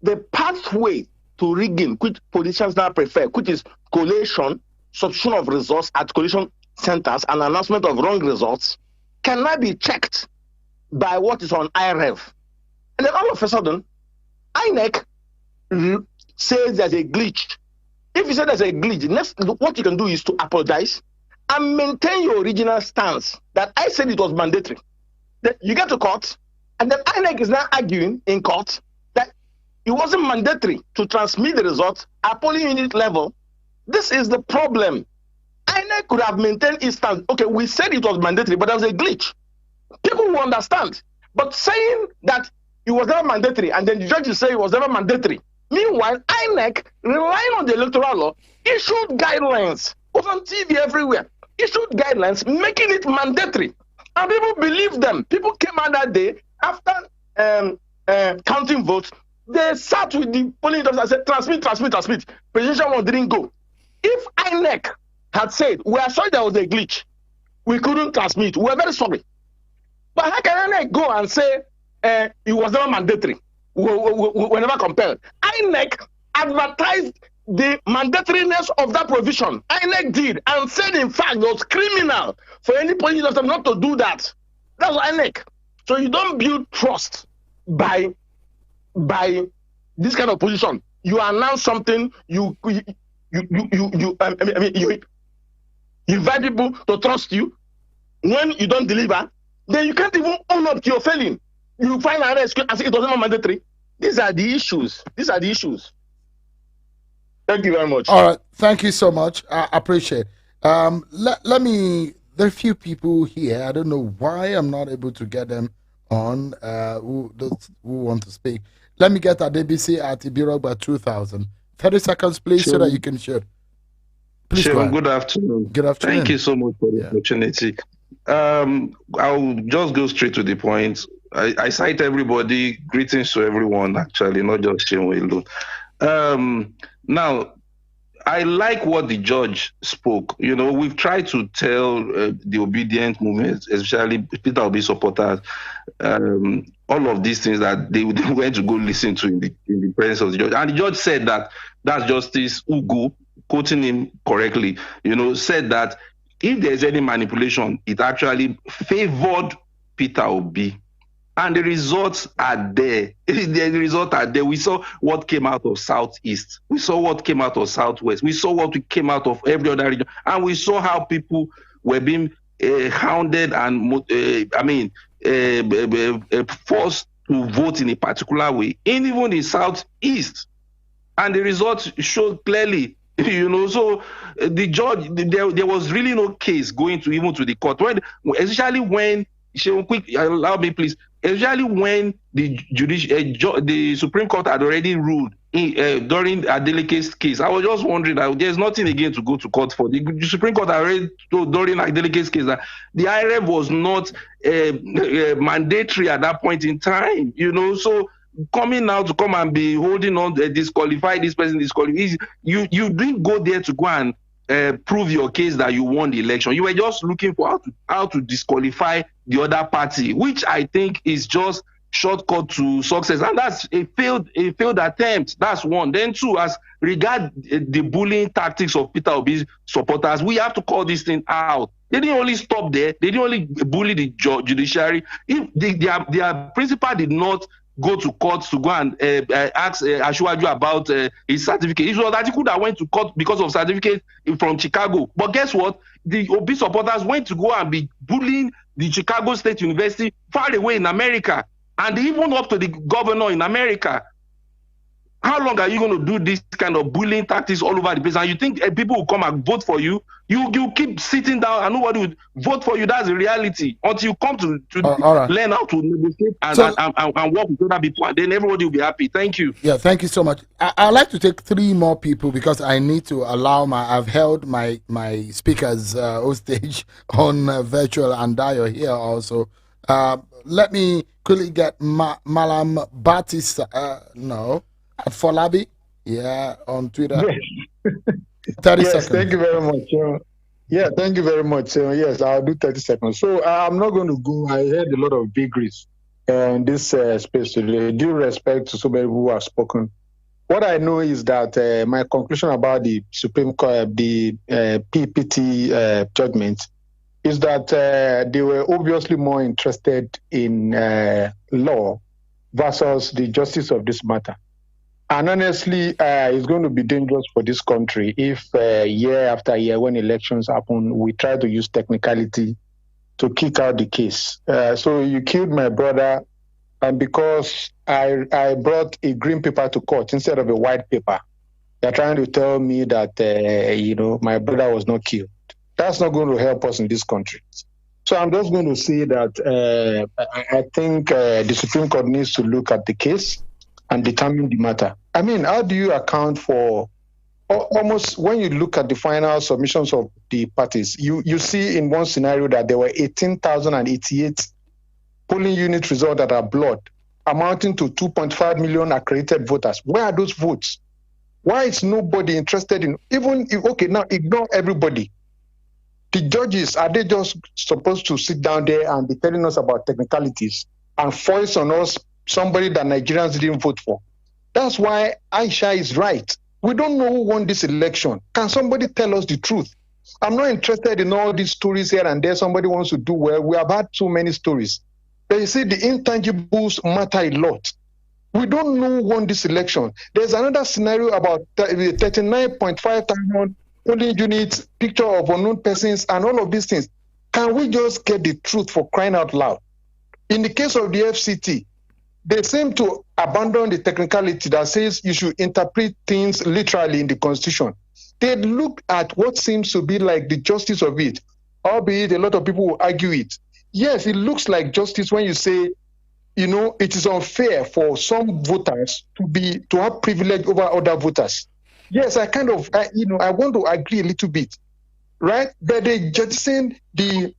G: the pathway to rigging, which politicians now prefer, which is collation, substitution of results at collation centers, and announcement of wrong results, cannot be checked by what is on IRF. And then all of a sudden, INEC says there's a glitch. If you say there's a glitch, next, what you can do is to apologize and maintain your original stance that I said it was mandatory. Then you get to court, and then INEC is now arguing in court that it wasn't mandatory to transmit the results at polling unit level. This is the problem. INEC could have maintained its stance. Okay, we said it was mandatory, but there was a glitch. People will understand. But saying that it was never mandatory, and then the judges say it was never mandatory. Meanwhile, INEC, relying on the electoral law, issued guidelines, was on TV everywhere, issued guidelines making it mandatory. And people believed them. People came out that day after counting votes. They sat with the polling officers and said, transmit. Presidential one didn't go. If INEC had said, we are sorry there was a glitch, we couldn't transmit, we're very sorry, But how can INEC go and say it was never mandatory? We never compelled. INEC advertised the mandatoriness of that provision. INEC did and said, in fact, it was criminal for any police officer not to do that. That's INEC. So you don't build trust by this kind of position. You announce something, you invite people to trust you. When you don't deliver, then you can't even own up to your failing. You find an excuse and say it was not mandatory. These are the issues. Thank you very much.
A: All right. Thank you so much. I appreciate it. Let me, there are a few people here. I don't know why I'm not able to get them on who want to speak. Let me get Adebisi at Ibiro by 2,000. 30 seconds, please,
H: sure.
A: So that you can share. Please
H: sure. Good afternoon.
A: Good afternoon.
H: Thank you so much for the opportunity. I'll just go straight to the point. I cite everybody. Greetings to everyone, actually, not just Chinwe alone. Now, I like what the judge spoke. You know, we've tried to tell the obedient movement, especially Peter Obi supporters, all of these things that they went to go listen to in the presence of the judge. And the judge said that that's Justice Ugu, quoting him correctly, you know, said that if there's any manipulation, it actually favored Peter Obi. And the results are there. The results are there. We saw what came out of Southeast. We saw what came out of Southwest. We saw what came out of every other region. And we saw how people were being hounded and, forced to vote in a particular way, even in Southeast. And the results showed clearly, you know, so the judge, there was really no case going to even to the court. Especially when, allow me please, especially when the Supreme Court had already ruled during Adeleke's case. I was just wondering that there's nothing again to go to court for. The Supreme Court had already told during Adeleke's case that the IRF was not mandatory at that point in time, you know. So coming now to come and be holding on, disqualify this person, disqualify, you didn't go there to go and prove your case that you won the election. You were just looking for how to disqualify the other party, which I think is just shortcut to success, and that's a failed attempt. That's one. Then two, as regard the bullying tactics of Peter Obi's supporters, we have to call this thing out. They didn't only stop there. They didn't only bully the judiciary. If their principal did not go to court to go and ask Ashwaju about his certificate, it was that he could have went to court because of certificate from Chicago. But guess what? The Obi supporters went to go and be bullying the Chicago State University far away in America, and even up to the governor in America. How long are you going to do this kind of bullying tactics all over the place? And you think people will come and vote for you? You keep sitting down and nobody will vote for you. That's the reality. Until you come to right. Learn how to negotiate and work with other people, and then everybody will be happy. Thank you.
A: Yeah, thank you so much. I'd like to take 3 more people because I need to allow I've held my speakers hostage on virtual, and Dayo here also. Let me quickly get Malam Batista. At Folabi, on Twitter.
I: Yes.
A: 30
I: yes,
A: seconds.
I: Thank you very much. Thank you very much. Yes, I'll do 30 seconds. So I'm not going to go. I heard a lot of vagaries in this space today. Due respect to so many who have spoken. What I know is that my conclusion about the Supreme Court, the PPT judgment, is that they were obviously more interested in law versus the justice of this matter. And honestly, it's going to be dangerous for this country if year after year, when elections happen, we try to use technicality to kick out the case. So you killed my brother, and because I brought a green paper to court instead of a white paper, they're trying to tell me that, my brother was not killed. That's not going to help us in this country. So I'm just going to say that I think the Supreme Court needs to look at the case and determine the matter. I mean, how do you account for almost when you look at the final submissions of the parties, you see in one scenario that there were 18,088 polling unit results that are blood, amounting to 2.5 million accredited voters. Where are those votes? Why is nobody interested in, now ignore everybody. The judges, are they just supposed to sit down there and be telling us about technicalities and force on us somebody that Nigerians didn't vote for? That's why Aisha is right. We don't know who won this election. Can somebody tell us the truth? I'm not interested in all these stories here and there. Somebody wants to do well. We have had so many stories. But you see, the intangibles matter a lot. We don't know who won this election. There's another scenario about 39.5 thousand polling units, picture of unknown persons, and all of these things. Can we just get the truth for crying out loud? In the case of the FCT, they seem to abandon the technicality that says you should interpret things literally in the Constitution. They look at what seems to be like the justice of it, albeit a lot of people will argue it. Yes, it looks like justice when you say, you know, it is unfair for some voters to have privilege over other voters. Yes, I want to agree a little bit, right? But they jettison the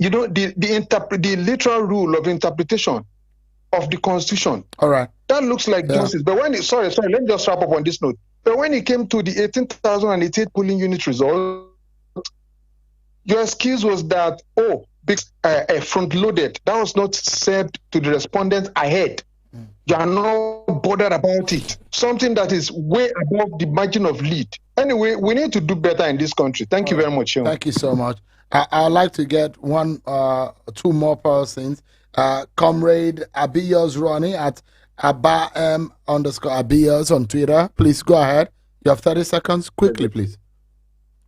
I: literal rule of interpretation of the Constitution.
A: All right.
I: That looks like justice. But when sorry, let me just wrap up on this note. But when it came to the 18,088 polling unit result, your excuse was that, front-loaded. That was not said to the respondents ahead. You are not bothered about it. Something that is way above the margin of lead. Anyway, we need to do better in this country. Thank you very much. Sean.
A: Thank you so much. I'd like to get two more persons. Comrade Abiyos Ronnie at @Abiyos on Twitter. Please go ahead. You have 30 seconds. Quickly, please.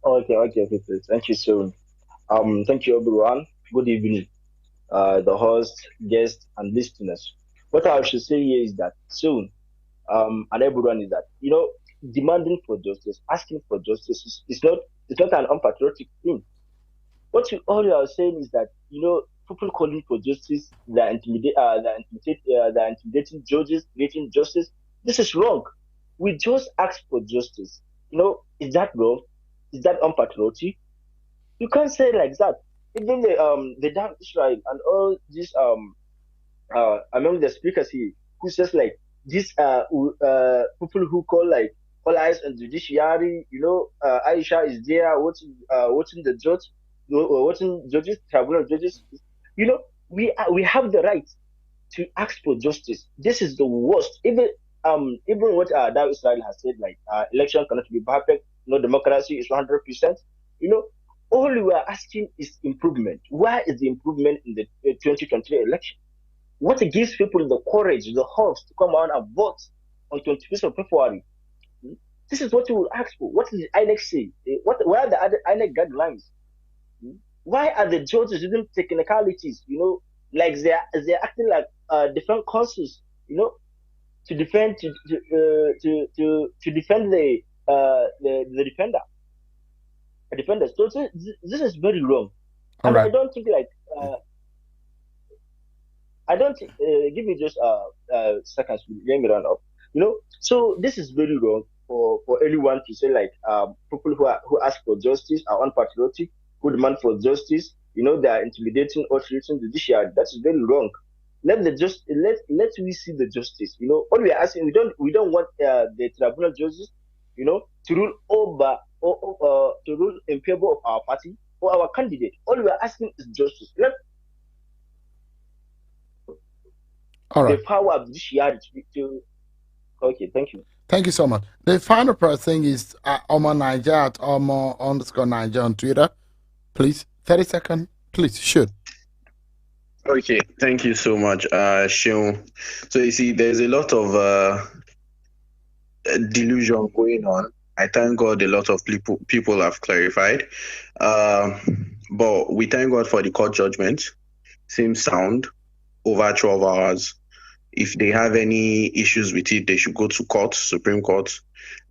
J: Okay. Thank you so much. Thank you, everyone. Good evening, the host, guests, and listeners. What I should say here is that soon, and everyone is that, you know, demanding for justice, asking for justice is not an unpatriotic thing. What you all are saying is that, you know, people calling for justice, they're intimidating judges, creating justice. This is wrong. We just ask for justice. You know, is that wrong? Is that unpatriotic? You can't say it like that. Even the Dayo Israel and all these among the speakers here who says like these people who call like all eyes on judiciary, you know, Aisha is there watching the judges, tribunal judges. You know, we have the right to ask for justice. This is the worst. Even what Dayo Israel has said, like election cannot be perfect, no democracy is 100%. You know, all we are asking is improvement. Where is the improvement in the 2023 election? What gives people the courage, the hopes to come out and vote on 25th of February? This is what we will ask for. What does the INEC say? Where are the other INEC guidelines? Why are the judges using technicalities? You know, like they're acting like different counsels. You know, to defend the defender. A defender. So this is very wrong. And right. I don't think like give me just seconds to let me run up. You know, so this is very wrong for anyone to say like people who ask for justice are unpatriotic, who demand for justice. You know, they are intimidating or treating the judiciary. That is very wrong. Let we see the justice. You know, all we are asking, we don't want the tribunal judges, you know, to rule over or to rule in favor of our party or our candidate. All we are asking is justice.
A: All right.
J: The power of the judiciary to. Okay, thank you.
A: Thank you so much. The final thing is Omo Niger at Omo_Niger on Twitter. Please, 30 seconds. Please, shoot.
K: Okay, thank you so much, Sean. So you see, there's a lot of delusion going on. I thank God a lot of people have clarified. But we thank God for the court judgment. Seems sound. Over 12 hours. If they have any issues with it, they should go to court, Supreme Court.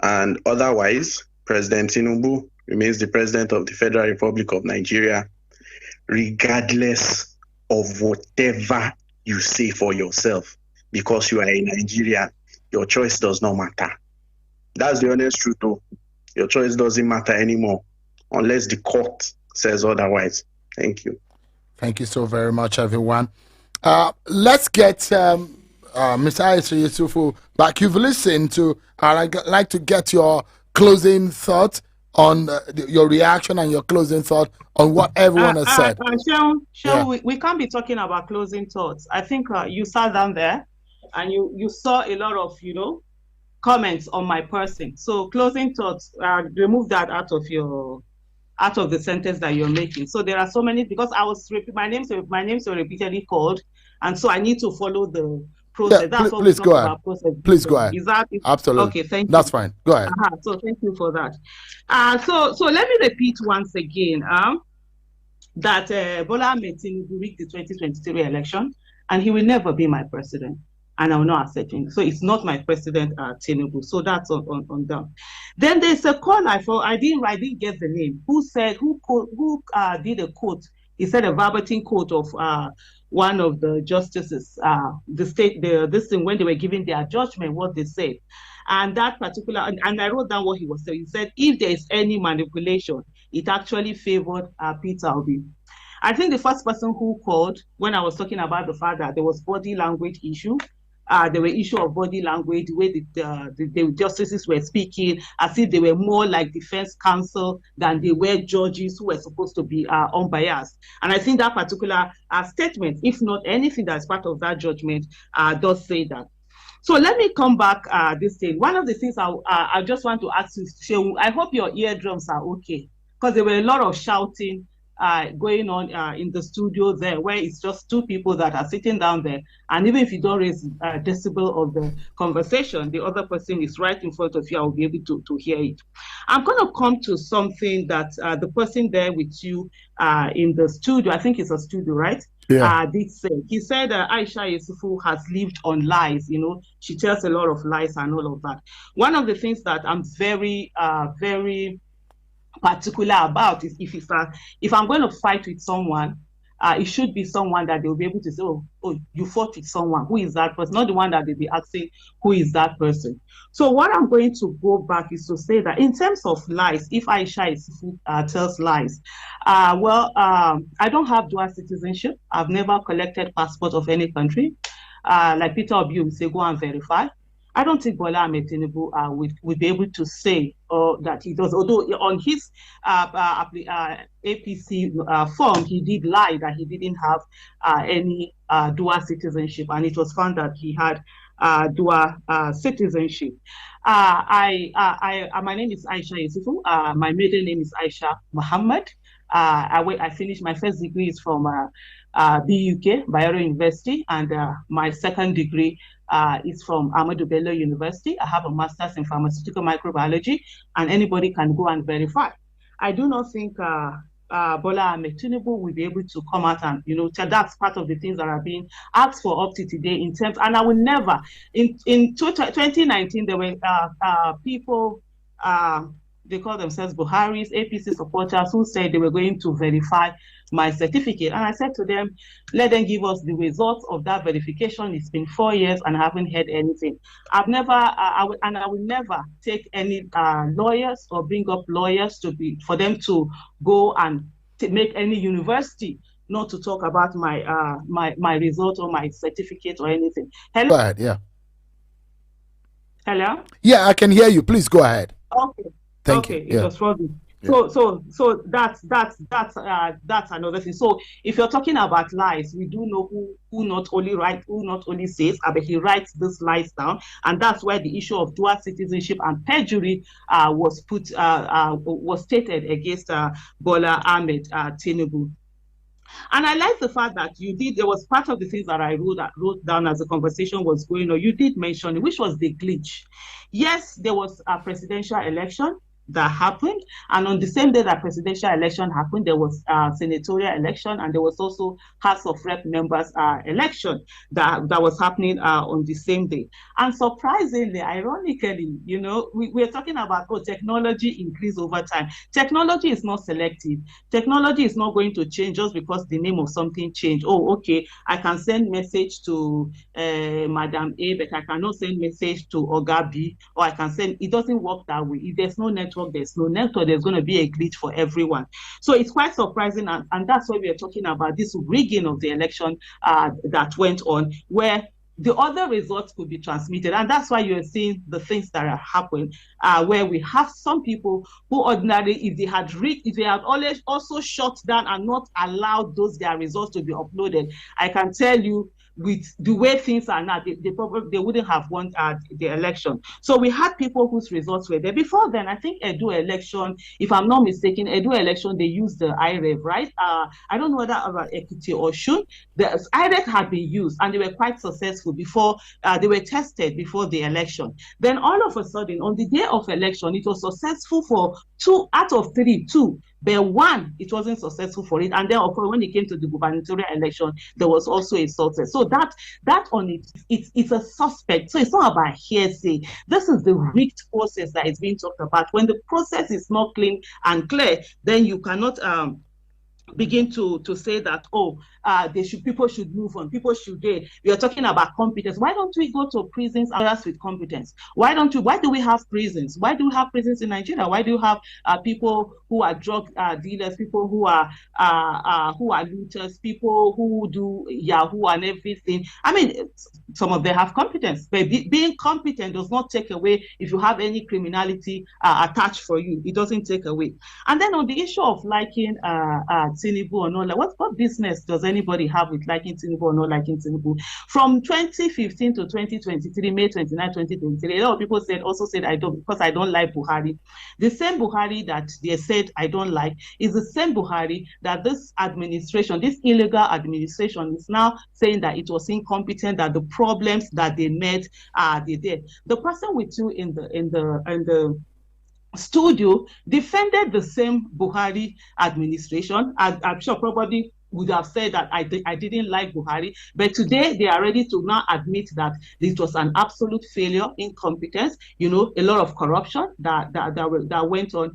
K: And otherwise, President Tinubu remains the President of the Federal Republic of Nigeria, regardless of whatever you say for yourself. Because you are in Nigeria, your choice does not matter. That's the honest truth, though. Your choice doesn't matter anymore, unless the court says otherwise. Thank you.
A: Thank you so very much, everyone. Let's get Mr. Aisha Yesufu back. You've listened to, I'd like to get your closing thoughts on your reaction and your closing thought on what everyone has said.
B: We can't be talking about closing thoughts. I think you sat down there and you saw a lot of, comments on my person. So closing thoughts, remove that out of the sentence that you're making. So there are so many, because my names were repeatedly called, and so I need to follow the process.
A: Yeah,
B: That's
A: please go ahead. Please go ahead.
B: Is that
A: absolutely
B: okay? Thank you.
A: That's fine. Go ahead.
B: So thank you for that. So let me repeat once again that Bola Ahmed Tinubu rigged the 2023 election, and he will never be my president, and I will not accept him. So it's not my president, Tinubu. So that's on that. Then there's a call I didn't get the name. Who did a quote? He said a verbatim quote of one of the justices, this thing when they were giving their judgment, what they said. And that particular, and I wrote down what he was saying. He said, if there is any manipulation, it actually favored Peter Obi. I think the first person who called, when I was talking about the fact that there was body language issue, there were issue of body language, the way the justices were speaking, as if they were more like defense counsel than they were judges who were supposed to be unbiased. And I think that particular statement, if not anything that's part of that judgment, does say that. So let me come back this thing. One of the things I just want to ask you, Shehu, I hope your eardrums are okay, because there were a lot of shouting going on in the studio there, where it's just two people that are sitting down there, and even if you don't raise decibel of the conversation, the other person is right in front of you. I'll be able to hear it. I'm going to come to something that the person there with you in the studio, I think it's a studio, right?
A: Yeah.
B: Did say. He said Aisha Yesufu has lived on lies. She tells a lot of lies and all of that. One of the things that I'm very, very particular about is if I'm going to fight with someone, it should be someone that they'll be able to say, oh, you fought with someone. Who is that person? Not the one that they'll be asking, who is that person? So what I'm going to go back is to say that in terms of lies, if Aisha tells lies, I don't have dual citizenship. I've never collected passport of any country. Like Peter Obi will say, go and verify. I don't think Bola Ahmed Tinubu would be able to say that he does. Although on his APC form, he did lie that he didn't have any dual citizenship, and it was found that he had dual citizenship. My name is Aisha Yesufu. My maiden name is Aisha Muhammad. I finished my first degree is from BUK, Bayero University, and my second degree is from Ahmadu Bello University. I have a master's in pharmaceutical microbiology, and anybody can go and verify. I do not think Bola Ahmed Tinubu will be able to come out and, that's part of the things that are being asked for up to today in terms, and I will never, in 2019, there were people, they call themselves Buhari's APC supporters, who said they were going to verify my certificate. And I said to them, let them give us the results of that verification. It's been 4 years and I haven't heard anything. I will never take any lawyers or bring up lawyers for them to go and make any university not to talk about my result or my certificate or anything. Hello?
A: Go ahead, yeah.
B: Hello?
A: Yeah, I can hear you. Please go ahead.
B: Okay.
A: Thank you.
B: It was frozen. Yeah. So that's another thing. So if you're talking about lies, we do know who not only says, but he writes these lies down, and that's where the issue of dual citizenship and perjury was stated against Bola Ahmed Tinubu. And I like the fact that there was part of the things that I wrote down as the conversation was going on. You did mention it, which was the glitch. Yes, there was a presidential election that happened, and on the same day that presidential election happened, there was a senatorial election, and there was also House of Rep members election that was happening on the same day. And surprisingly, ironically, we're talking about technology increase over time. Technology is not selective. Technology is not going to change just because the name of something changed. Oh, okay, I can send message to Madam A, but I cannot send message to Oga B, or I can send. It doesn't work that way. If there's no network, there's no network, there's going to be a glitch for everyone. So it's quite surprising, and that's why we are talking about this rigging of the election that went on, where the other results could be transmitted. And that's why you're seeing the things that are happening, where we have some people who ordinarily, if they had always also shut down and not allowed their results to be uploaded, I can tell you, with the way things are now, they wouldn't have won the election. So we had people whose results were there. Before then, I think Edo election, if I'm not mistaken, Edo election, they used the IREV, right? I don't know whether about Ekiti or Shun. The IREV had been used and they were quite successful before, they were tested before the election. Then all of a sudden, on the day of election, it was successful for 2 out of 3, 2. But 1, it wasn't successful for it. And then, of course, when it came to the gubernatorial election, there was also a success. So that on it's a suspect. So it's not about hearsay. This is the rigged process that is being talked about. When the process is not clean and clear, then you cannot begin to say that, people should move on, we are talking about competence. Why don't we go to prisons and others with competence? Why do we have prisons? Why do we have prisons in Nigeria? Why do you have people who are drug dealers, people who are looters, people who do Yahoo and everything? I mean, some of them have competence, but being competent does not take away if you have any criminality attached for you. It doesn't take away. And then on the issue of liking Tinubu or not, like what business does anybody have with liking Tinubu or not liking Tinubu? From 2015 to 2023, May 29, 2023, a lot of people also said I don't like Buhari. The same Buhari that they said I don't like is the same Buhari that this administration, this illegal administration, is now saying that it was incompetent, that the problems that they made they did. The person with you in the studio defended the same Buhari administration. I'm sure probably would have said that I didn't like Buhari, but today they are ready to now admit that this was an absolute failure, incompetence, a lot of corruption that went on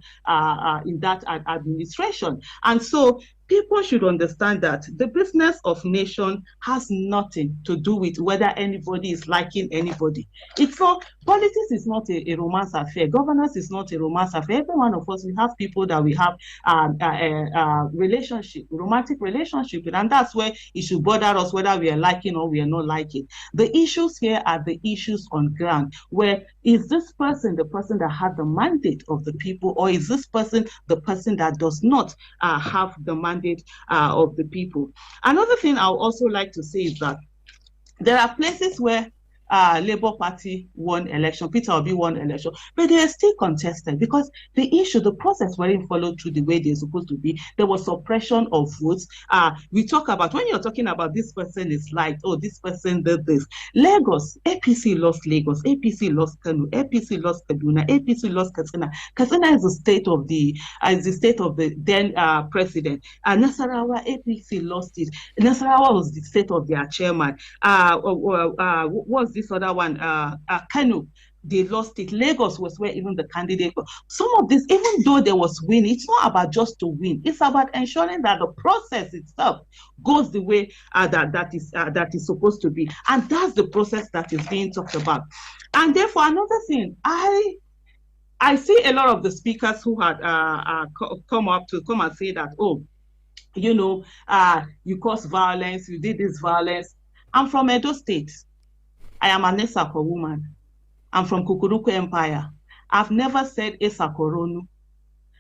B: in that administration. And so people should understand that the business of nation has nothing to do with whether anybody is liking anybody. It's not, politics is not a romance affair. Governance is not a romance affair. Every one of us, we have people that we have romantic relationship with, and that's where it should bother us whether we are liking or we are not liking. The issues here are the issues on ground, where is this person the person that has the mandate of the people, or is this person the person that does not have the mandate of the people? Another thing I would also like to say is that there are places where Labour Party won election, Peter Obi won election, but they are still contested because the process wasn't followed through the way they're supposed to be. There was suppression of votes. We talk about, when you're talking about this person is like, this person did this. Lagos, APC lost Lagos, APC lost Kano, APC lost Kaduna, APC lost Katsina. Katsina is the state of the then president. Nasarawa, APC lost it. Nasarawa was the state of their chairman. Was this other one, Kano, they lost it. Lagos was where even the candidate. Some of this, even though there was win, it's not about just to win. It's about ensuring that the process itself goes the way that is supposed to be, and that's the process that is being talked about. And therefore, another thing, I see a lot of the speakers who had come and say that, you caused violence, you did this violence. I'm from Edo State. I am an Esako woman. I'm from Kukuruku Empire. I've never said Esakoronu.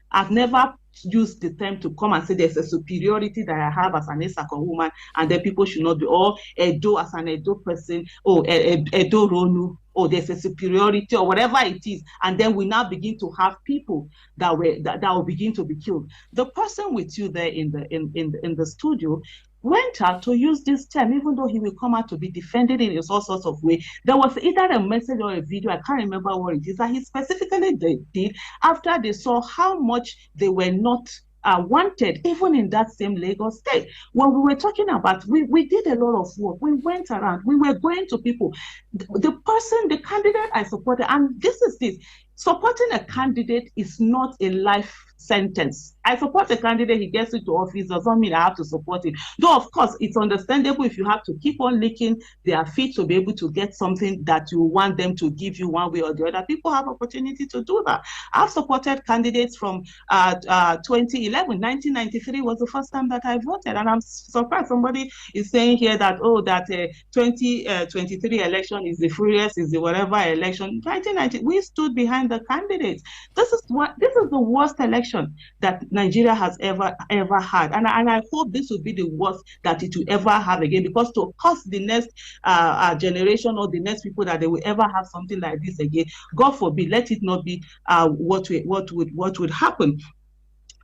B: I've never used the term to come and say there's a superiority that I have as an Esako woman, and then people should not be, or Edo as an Edo person, or Edo Ronu, or there's a superiority, or whatever it is. And then we now begin to have people that will begin to be killed. The person with you there in the studio went out to use this term, even though he will come out to be defended in all sorts of ways. There was either a message or a video, I can't remember what it is, that he specifically did after they saw how much they were not wanted, even in that same Lagos state. When we were talking about, we did a lot of work. We went around, we were going to people. The candidate I supported, and this is this, supporting a candidate is not a life sentence. I support a candidate, he gets into office, doesn't mean I have to support him. Though, of course, it's understandable if you have to keep on licking their feet to be able to get something that you want them to give you one way or the other. People have opportunity to do that. I've supported candidates from 2011. 1993 was the first time that I voted, and I'm surprised somebody is saying here that, oh, that 2023 election is the freest, is the whatever election. 1990, we stood behind the candidates. This is the worst election that Nigeria has ever had, and I hope this will be the worst that it will ever have again, because to cost the next generation or the next people that they will ever have something like this again, God forbid, let it not be what would happen.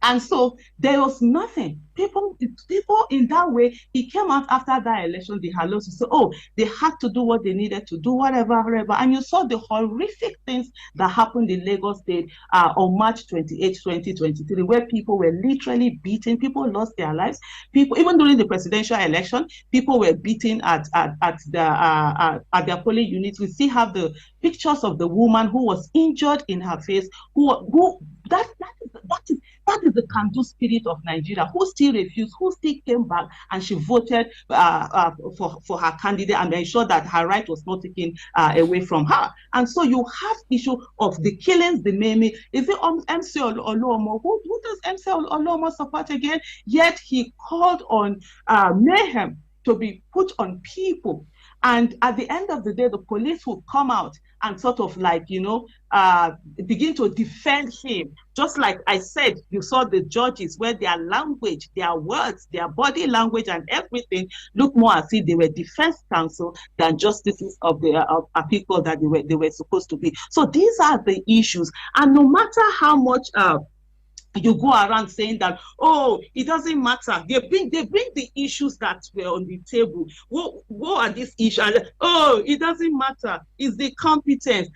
B: And so there was nothing. People in that way, he came out after that election, they had lost to say, oh, they had to do what they needed to do, whatever. And you saw the horrific things that happened in Lagos State on March 28, 2023, where people were literally beaten, people lost their lives. People, even during the presidential election, people were beaten at their polling units. We still have the pictures of the woman who was injured in her face, that is the can-do spirit of Nigeria, who still refused, who still came back, and she voted for her candidate and ensured that her right was not taken away from her. And so you have issue of the killings, the maiming. Is it MC Oluomo? Who does MC Oluomo support again? Yet he called on mayhem to be put on people. And at the end of the day, the police will come out and sort of begin to defend him. Just like I said, you saw the judges where their language, their words, their body language and everything looked more as if they were defense counsel than justices of the people that they were supposed to be. So these are the issues. And no matter how much you go around saying that, oh, it doesn't matter. They bring the issues that were on the table. What are these issues? Oh, it doesn't matter. It's the competence.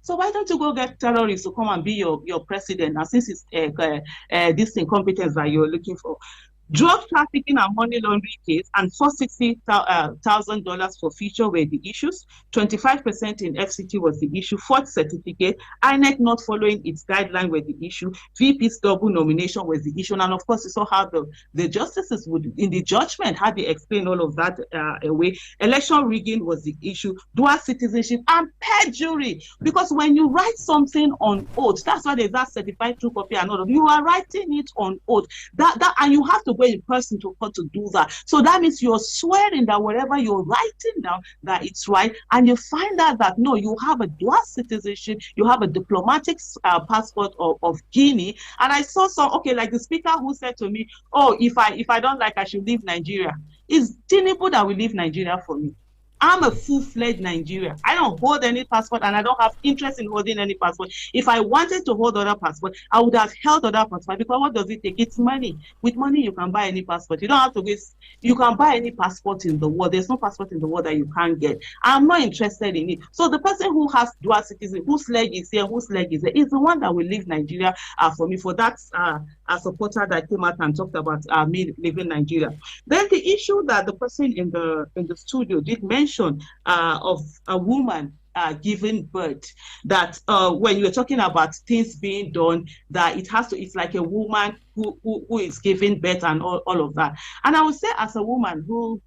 B: So why don't you go get terrorists to come and be your president? And since it's this incompetence that you're looking for. Drug trafficking and money laundering case and $460,000 for future were the issues. 25% in FCT was the issue. Fourth certificate, INEC not following its guideline were the issue. VP's double nomination was the issue. And of course, you saw how the justices would, in the judgment, how they explain all of that away. Election rigging was the issue. Dual citizenship and perjury. Because when you write something on oath, that's why there's that certified true copy and all of you are writing it on oath. And you have to go in person to court to do that. So that means you're swearing that whatever you're writing down, that it's right. And you find out that no, you have a dual citizenship, you have a diplomatic passport of Guinea. And I saw like the speaker who said to me, oh, if I don't like, I should leave Nigeria. It's Tinubu that will leave Nigeria for me. I'm a full-fledged Nigerian. I don't hold any passport and I don't have interest in holding any passport. If I wanted to hold other passport, I would have held other passport, because what does it take? It's money. With money, you can buy any passport. You don't have to waste. You can buy any passport in the world. There's no passport in the world that you can't get. I'm not interested in it. So the person who has dual citizenship, whose leg is here, whose leg is there, is the one that will leave Nigeria for me. For that a supporter that came out and talked about me leaving Nigeria. Then the issue that the person in the studio did mention of a woman giving birth, that when you're talking about things being done, that it's like a woman who is giving birth and all of that. And I would say, as a woman who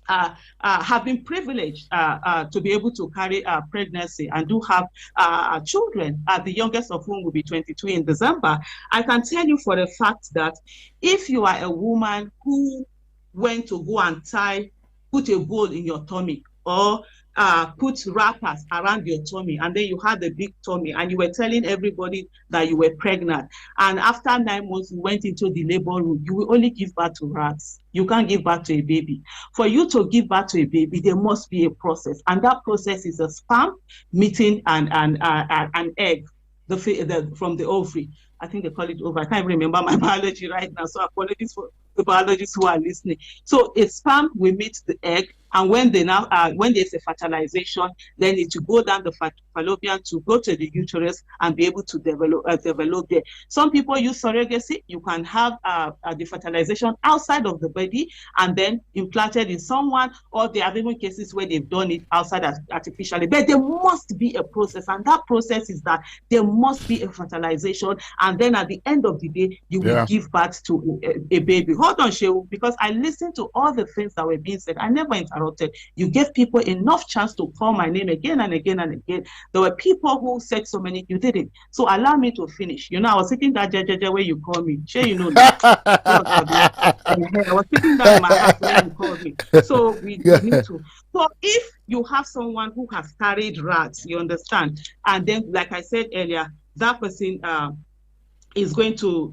B: have been privileged to be able to carry pregnancy and do have children, the youngest of whom will be 22 in December, I can tell you for a fact that if you are a woman who went to go and put a bowl in your tummy, or put wrappers around your tummy, and then you had a big tummy and you were telling everybody that you were pregnant, and after 9 months you went into the labor room, you will only give birth to rats. You can't give birth to a baby. For you to give birth to a baby, there must be a process, and that process is a sperm meeting an egg from the ovary. I think they call it ovary. I can't even remember my biology right now, so apologies for the biologists who are listening. So a sperm will meet the egg, And when when there's a fertilization, then it will go down the fallopian to go to the uterus and be able to develop there. Some people use surrogacy. You can have the fertilization outside of the body and then implanted in someone, or there are even cases where they've done it outside artificially. But there must be a process, and that process is that there must be a fertilization, and then at the end of the day, you will give birth to a baby. Hold on, Shehu, because I listened to all the things that were being said. I never interrupted. You gave people enough chance to call my name again and again and again. There were people who said so many, you didn't. So allow me to finish. You know, I was thinking that where you call me. Sure, you know that. I was thinking that in my heart when you called me. So we need to. So if you have someone who has carried rats, you understand, and then, like I said earlier, that person is going to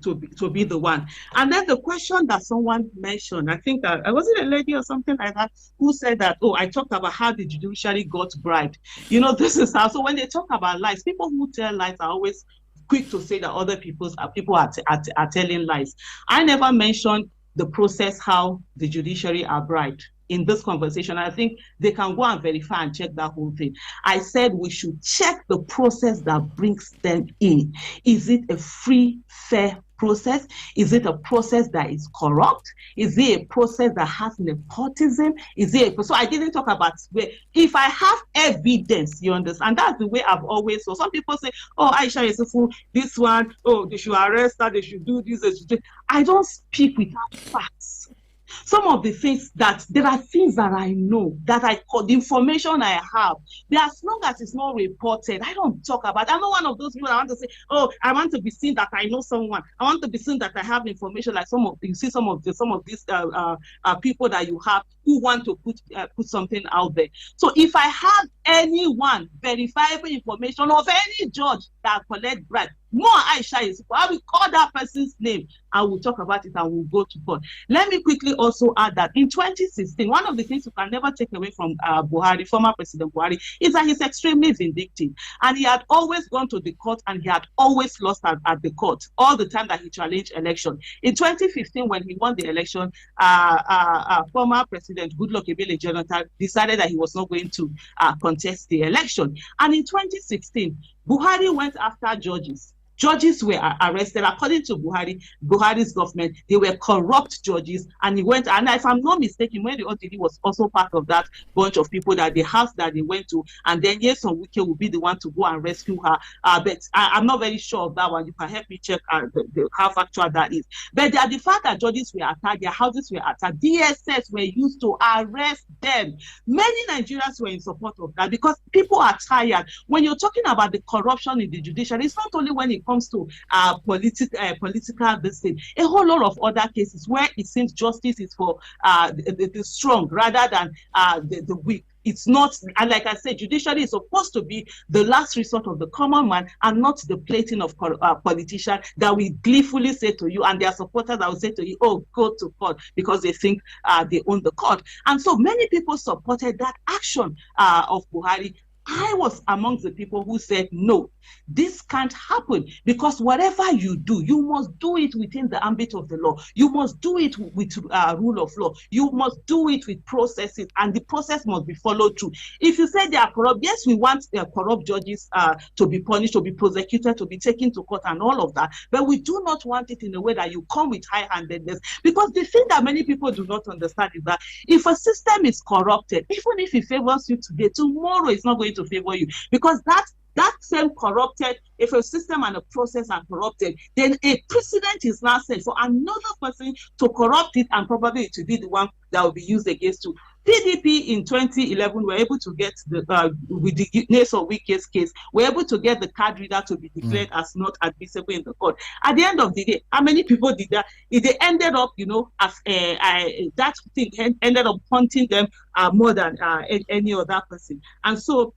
B: be the one. And then the question that someone mentioned, I think that was it a lady or something like that, who said that, oh, I talked about how the judiciary got bribed. You know, this is how. So when they talk about lies, people who tell lies are always quick to say that other people are telling lies. I never mentioned the process, how the judiciary are bribed in this conversation. I think they can go and verify and check that whole thing. I said we should check the process that brings them in. Is it a free, fair process? Is it a process that is corrupt? Is it a process that has nepotism? So I didn't talk about where, if I have evidence, you understand, that's the way I've always. So some people say, oh, Aisha Yesufu, this one, oh, they should arrest her, they should do this, they should do. I don't speak without facts. Some of the things that, there are things that I know, that the information I have, as long as it's not reported, I don't talk about. I'm not one of those people that want to say, oh, I want to be seen that I know someone. I want to be seen that I have information, like some of these people that you have who want to put something out there. So if I have anyone verifiable information of any judge that collect bribe, more Aisha Yesufu, I will call that person's name. I will talk about it and we'll go to court. Let me quickly also add that in 2016, one of the things you can never take away from Buhari, former President Buhari, is that he's extremely vindictive. And he had always gone to the court and he had always lost at the court all the time that he challenged election. In 2015, when he won the election, former President Goodluck Ebele Jonathan decided that he was not going to contest the election. And in 2016, Buhari went after judges. Judges were arrested. According to Buhari's government, they were corrupt judges. And he went, and if I'm not mistaken, when the OTD was also part of that bunch of people, that the house that they went to, and then Nyesom Wike will be the one to go and rescue her. But I'm not very sure of that one. You can help me check how factual that is. But the fact that judges were attacked, their houses were attacked, DSS were used to arrest them. Many Nigerians were in support of that because people are tired. When you're talking about the corruption in the judiciary, it's not only when it comes to political this thing, a whole lot of other cases where it seems justice is for the strong rather than the weak. It's not, and like I said, judiciary is supposed to be the last resort of the common man and not the plating of politicians that we gleefully say to you, and their supporters that will say to you, oh, go to court, because they think they own the court. And so many people supported that action of Buhari. I was amongst the people who said, no, this can't happen, because whatever you do, you must do it within the ambit of the law. You must do it with rule of law. You must do it with processes, and the process must be followed through. If you say they are corrupt, yes, we want corrupt judges to be punished, to be prosecuted, to be taken to court and all of that, but we do not want it in a way that you come with high-handedness, because the thing that many people do not understand is that if a system is corrupted, even if it favors you today, tomorrow it's not going to favor you, because that same corrupted, if a system and a process are corrupted, then a precedent is now set for another person to corrupt it, and probably it will be the one that will be used against you. PDP in 2011 were able to get with the Nyesom Wike's case, were able to get the card reader to be declared as not admissible in the court. At the end of the day, how many people did that? They ended up, as that thing ended up haunting them more than any other person. And so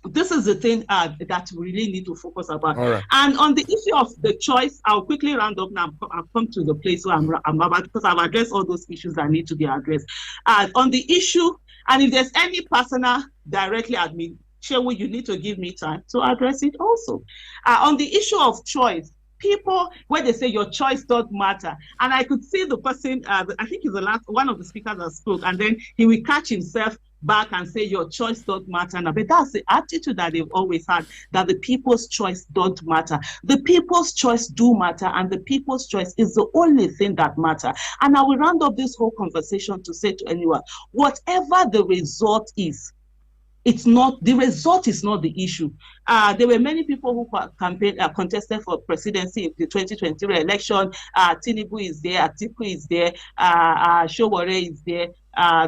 B: this is the thing that we really need to focus about. Right. And on the issue of the choice, I'll quickly round up now. I'll come to the place where I'm about, because I've addressed all those issues that need to be addressed. On the issue, and if there's any personal directly at me, Shehu, you need to give me time to address it also. On the issue of choice, people, where they say your choice don't matter. And I could see the person, I think he's the last one of the speakers that spoke, and then he will catch himself back and say your choice don't matter now. But that's the attitude that they've always had, that the people's choice don't matter. The people's choice do matter, and the people's choice is the only thing that matter. And I will round up this whole conversation to say to anyone, whatever the result is, it's not, the result is not the issue. There were many people who contested for presidency in the 2023 election. Tinubu is there, Atiku is there, Showore is there,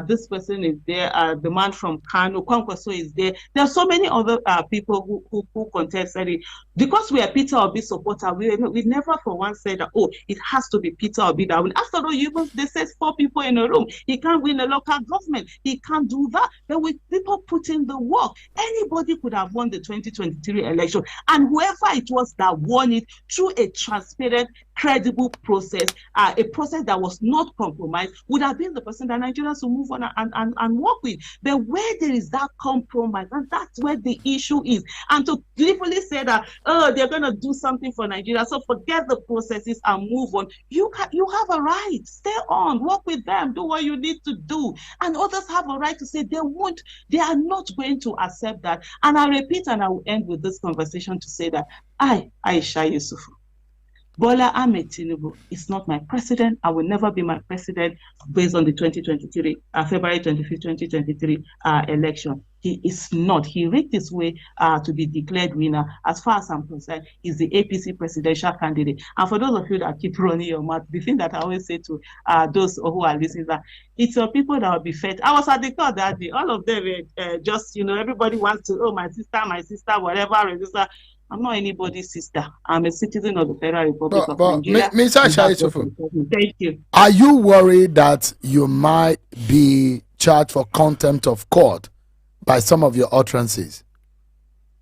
B: this person is there, the man from Kano, Kwankwaso is there. There are so many other people who contested it. Because we are Peter Obi supporter, we never for once said that, oh, it has to be Peter Obi that win. After all, they said 4 people in a room. He can't win a local government. He can't do that. But with people putting the work, anybody could have won the 2023 election. And whoever it was that won it through a transparent, credible process, a process that was not compromised, would have been the person that Nigerians will move on and work with. But where there is that compromise, and that's where the issue is. And to literally say that, oh, they're going to do something for Nigeria, so forget the processes and move on. You have a right. Stay on, work with them, do what you need to do. And others have a right to say they are not going to accept that. And I repeat, and I will end with this conversation to say that Aisha Yesufu, Bola Ahmed Tinubu is not my president. I will never be my president based on the 2023, February 25th, 2023 election. He is not. He rigged his way to be declared winner. As far as I'm concerned, he's the APC presidential candidate. And for those of you that keep running your mouth, the thing that I always say to those who are listening, that it's your people that will be fed. I was at the court that day. All of them just, everybody wants to, oh, my sister, whatever, register. I'm not anybody's sister. I'm a citizen of the Federal Republic of Nigeria.
A: Ms. Aisha Yesufu,
B: thank you.
A: Are you worried that you might be charged for contempt of court by some of your utterances?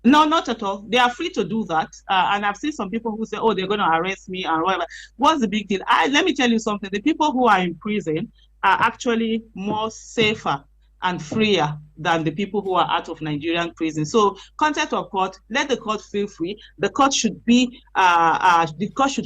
B: No, not at all. They are free to do that. And I've seen some people who say, oh, they're going to arrest me and whatever. What's the big deal? Let me tell you something. The people who are in prison are actually more safer and freer than the people who are out of Nigerian prison. So contempt of court, let the court feel free. The court should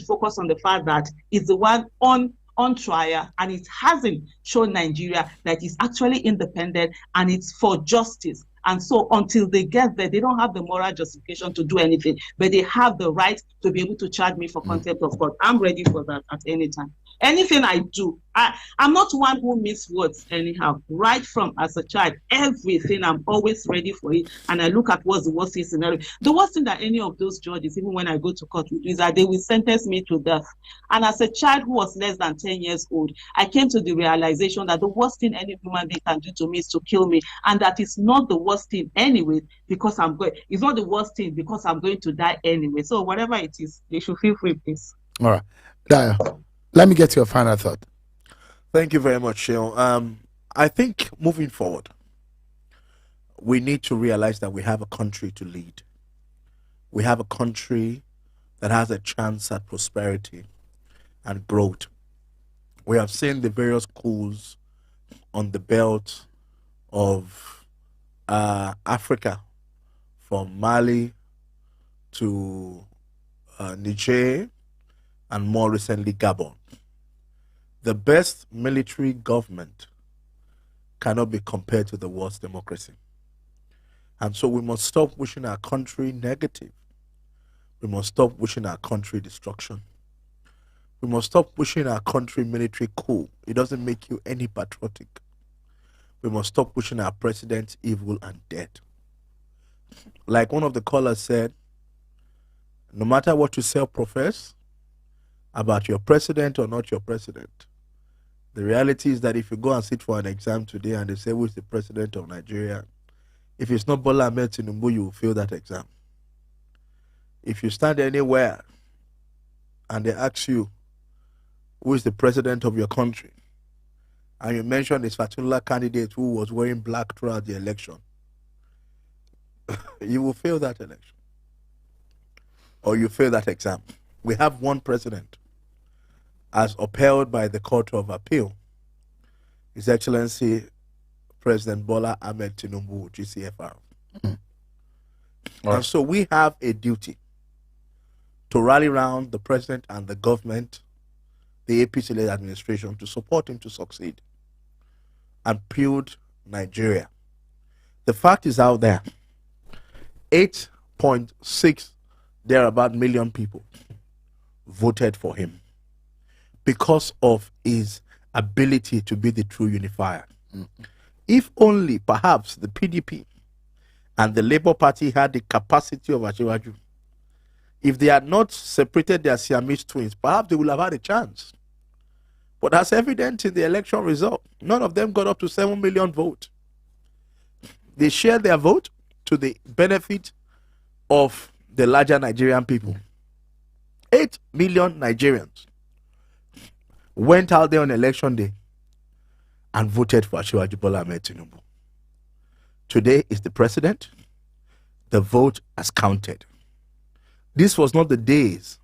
B: focus on the fact that it's the one on trial, and it hasn't shown Nigeria that it's actually independent and it's for justice. And so until they get there, they don't have the moral justification to do anything, but they have the right to be able to charge me for contempt of court. I'm ready for that at any time. Anything I do, I'm not one who miss words anyhow. Right from as a child, everything, I'm always ready for it. And I look at what's the worst case scenario. The worst thing that any of those judges, even when I go to court, is that they will sentence me to death. And as a child who was less than 10 years old, I came to the realization that the worst thing any human being can do to me is to kill me. And that is not the worst thing anyway, because it's not the worst thing because I'm going to die anyway. So whatever it is, they should feel free, please.
A: All right. Dayo, let me get your final thought.
C: Thank you very much, Sheil. I think moving forward, we need to realize that we have a country to lead. We have a country that has a chance at prosperity and growth. We have seen the various coups on the belt of Africa, from Mali to Niger, and more recently Gabon. The best military government cannot be compared to the worst democracy. And so we must stop wishing our country negative. We must stop wishing our country destruction. We must stop wishing our country military coup. It doesn't make you any patriotic. We must stop wishing our president evil and dead. Like one of the callers said, no matter what you say or profess about your president or not your president, the reality is that if you go and sit for an exam today and they say who is the president of Nigeria, if it's not Bola Ahmed Tinubu, you will fail that exam. If you stand anywhere and they ask you who is the president of your country, and you mention this particular candidate who was wearing black throughout the election, you will fail that election. Or you fail that exam. We have one president, as upheld by the Court of Appeal, His Excellency President Bola Ahmed Tinubu, GCFR. And so we have a duty to rally around the president and the government, the APC-led administration, to support him to succeed and build Nigeria. The fact is out there. 8.6 thereabout million people voted for him because of his ability to be the true unifier. If only perhaps the PDP and the Labour Party had the capacity of Asiwaju, if they had not separated their Siamese twins, perhaps they would have had a chance. But as evident in the election result, none of them got up to 7 million votes. They shared their vote to the benefit of the larger Nigerian people. 8 million Nigerians went out there on election day and voted for Asiwaju Bola Ahmed Tinubu. Today is the president. The vote has counted. This was not the days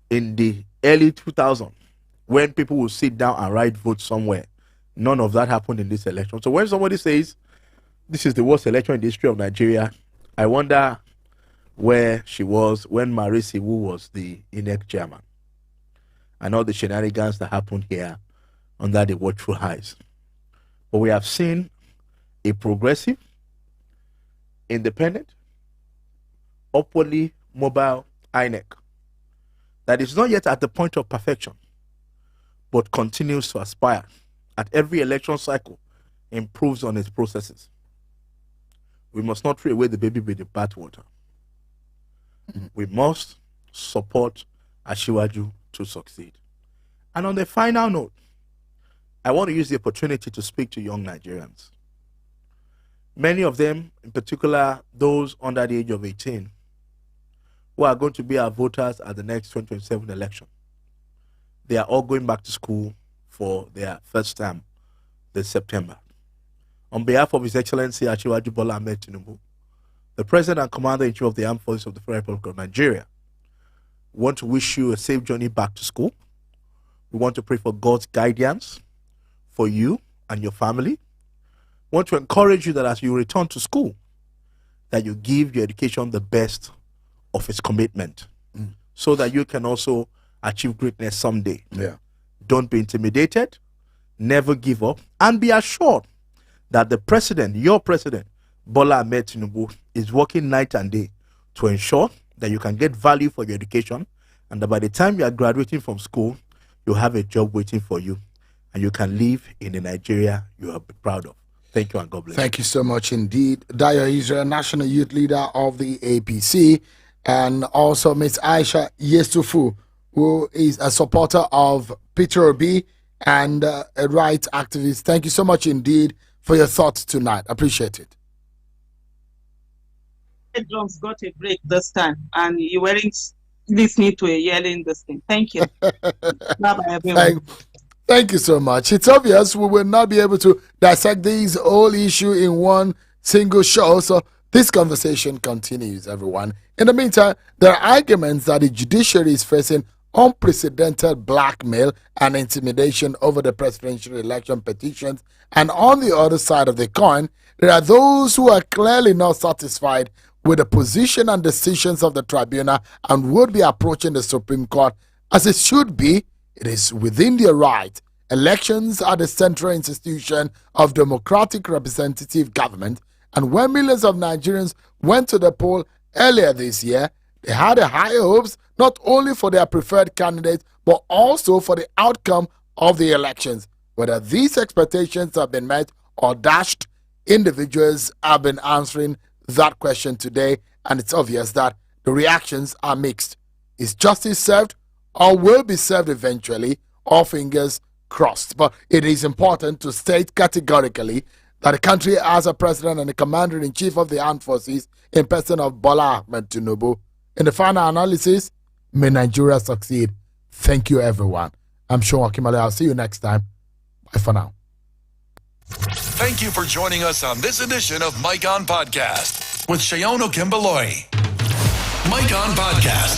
C: in the early 2000s when people would sit down and write votes somewhere. None of that happened in this election. So when somebody says this is the worst election in the history of Nigeria, I wonder where she was when Marisi Wu was the INEC chairman and all the shenanigans that happened here under the watchful eyes. But we have seen a progressive, independent, upwardly mobile INEC that is not yet at the point of perfection, but continues to aspire at every election cycle, improves on its processes. We must not throw away the baby with the bathwater. We must support Asiwaju to succeed. And on the final note, I want to use the opportunity to speak to young Nigerians. Many of them, in particular those under the age of 18, who are going to be our voters at the next 2027 election. They are all going back to school for their first term this September. On behalf of His Excellency Asiwaju Bola Ahmed Tinubu, the President and Commander-in-Chief of the Armed Forces of the Federal Republic of Nigeria, we want to wish you a safe journey back to school. We want to pray for God's guidance for you and your family. We want to encourage you that as you return to school, that you give your education the best of its commitment so that you can also achieve greatness someday. Don't be intimidated, never give up, and be assured that the president, your president, Bola Ahmed Tinubu, is working night and day to ensure that you can get value for your education and that by the time you are graduating from school, you have a job waiting for you and you can live in a Nigeria you are proud of. Thank you and God bless you.
A: Thank you so much indeed. Dayo Israel, National Youth Leader of the APC, and also Ms. Aisha Yesufu, who is a supporter of Peter Obi and a rights activist. Thank you so much indeed for your thoughts tonight. Appreciate it.
B: Drums got a break this time, and you weren't listening to a yelling this thing. Thank you. Bye-bye, everyone.
A: Thank you so much. It's obvious we will not be able to dissect this whole issue in one single show, so this conversation continues, everyone. In the meantime, there are arguments that the judiciary is facing unprecedented blackmail and intimidation over the presidential election petitions, and on the other side of the coin, there are those who are clearly not satisfied with the position and decisions of the tribunal and would be approaching the Supreme Court. As it should be, it is within their right. Elections are the central institution of democratic representative government, and when millions of Nigerians went to the poll earlier this year, they had high hopes not only for their preferred candidate, but also for the outcome of the elections. Whether these expectations have been met or dashed, individuals have been answering that question today, and it's obvious that the reactions are mixed. Is justice served or will be served eventually? All fingers crossed. But it is important to state categorically that the country has a president and a commander-in-chief of the armed forces in person of Bola Ahmed Tinubu. In the final analysis, may Nigeria succeed. Thank you, everyone. I'm Sean Akimale. I'll see you next time. Bye for now.
L: Thank you for joining us on this edition of Mike On Podcast with Shayon Okimbaloy. Mike On Podcast.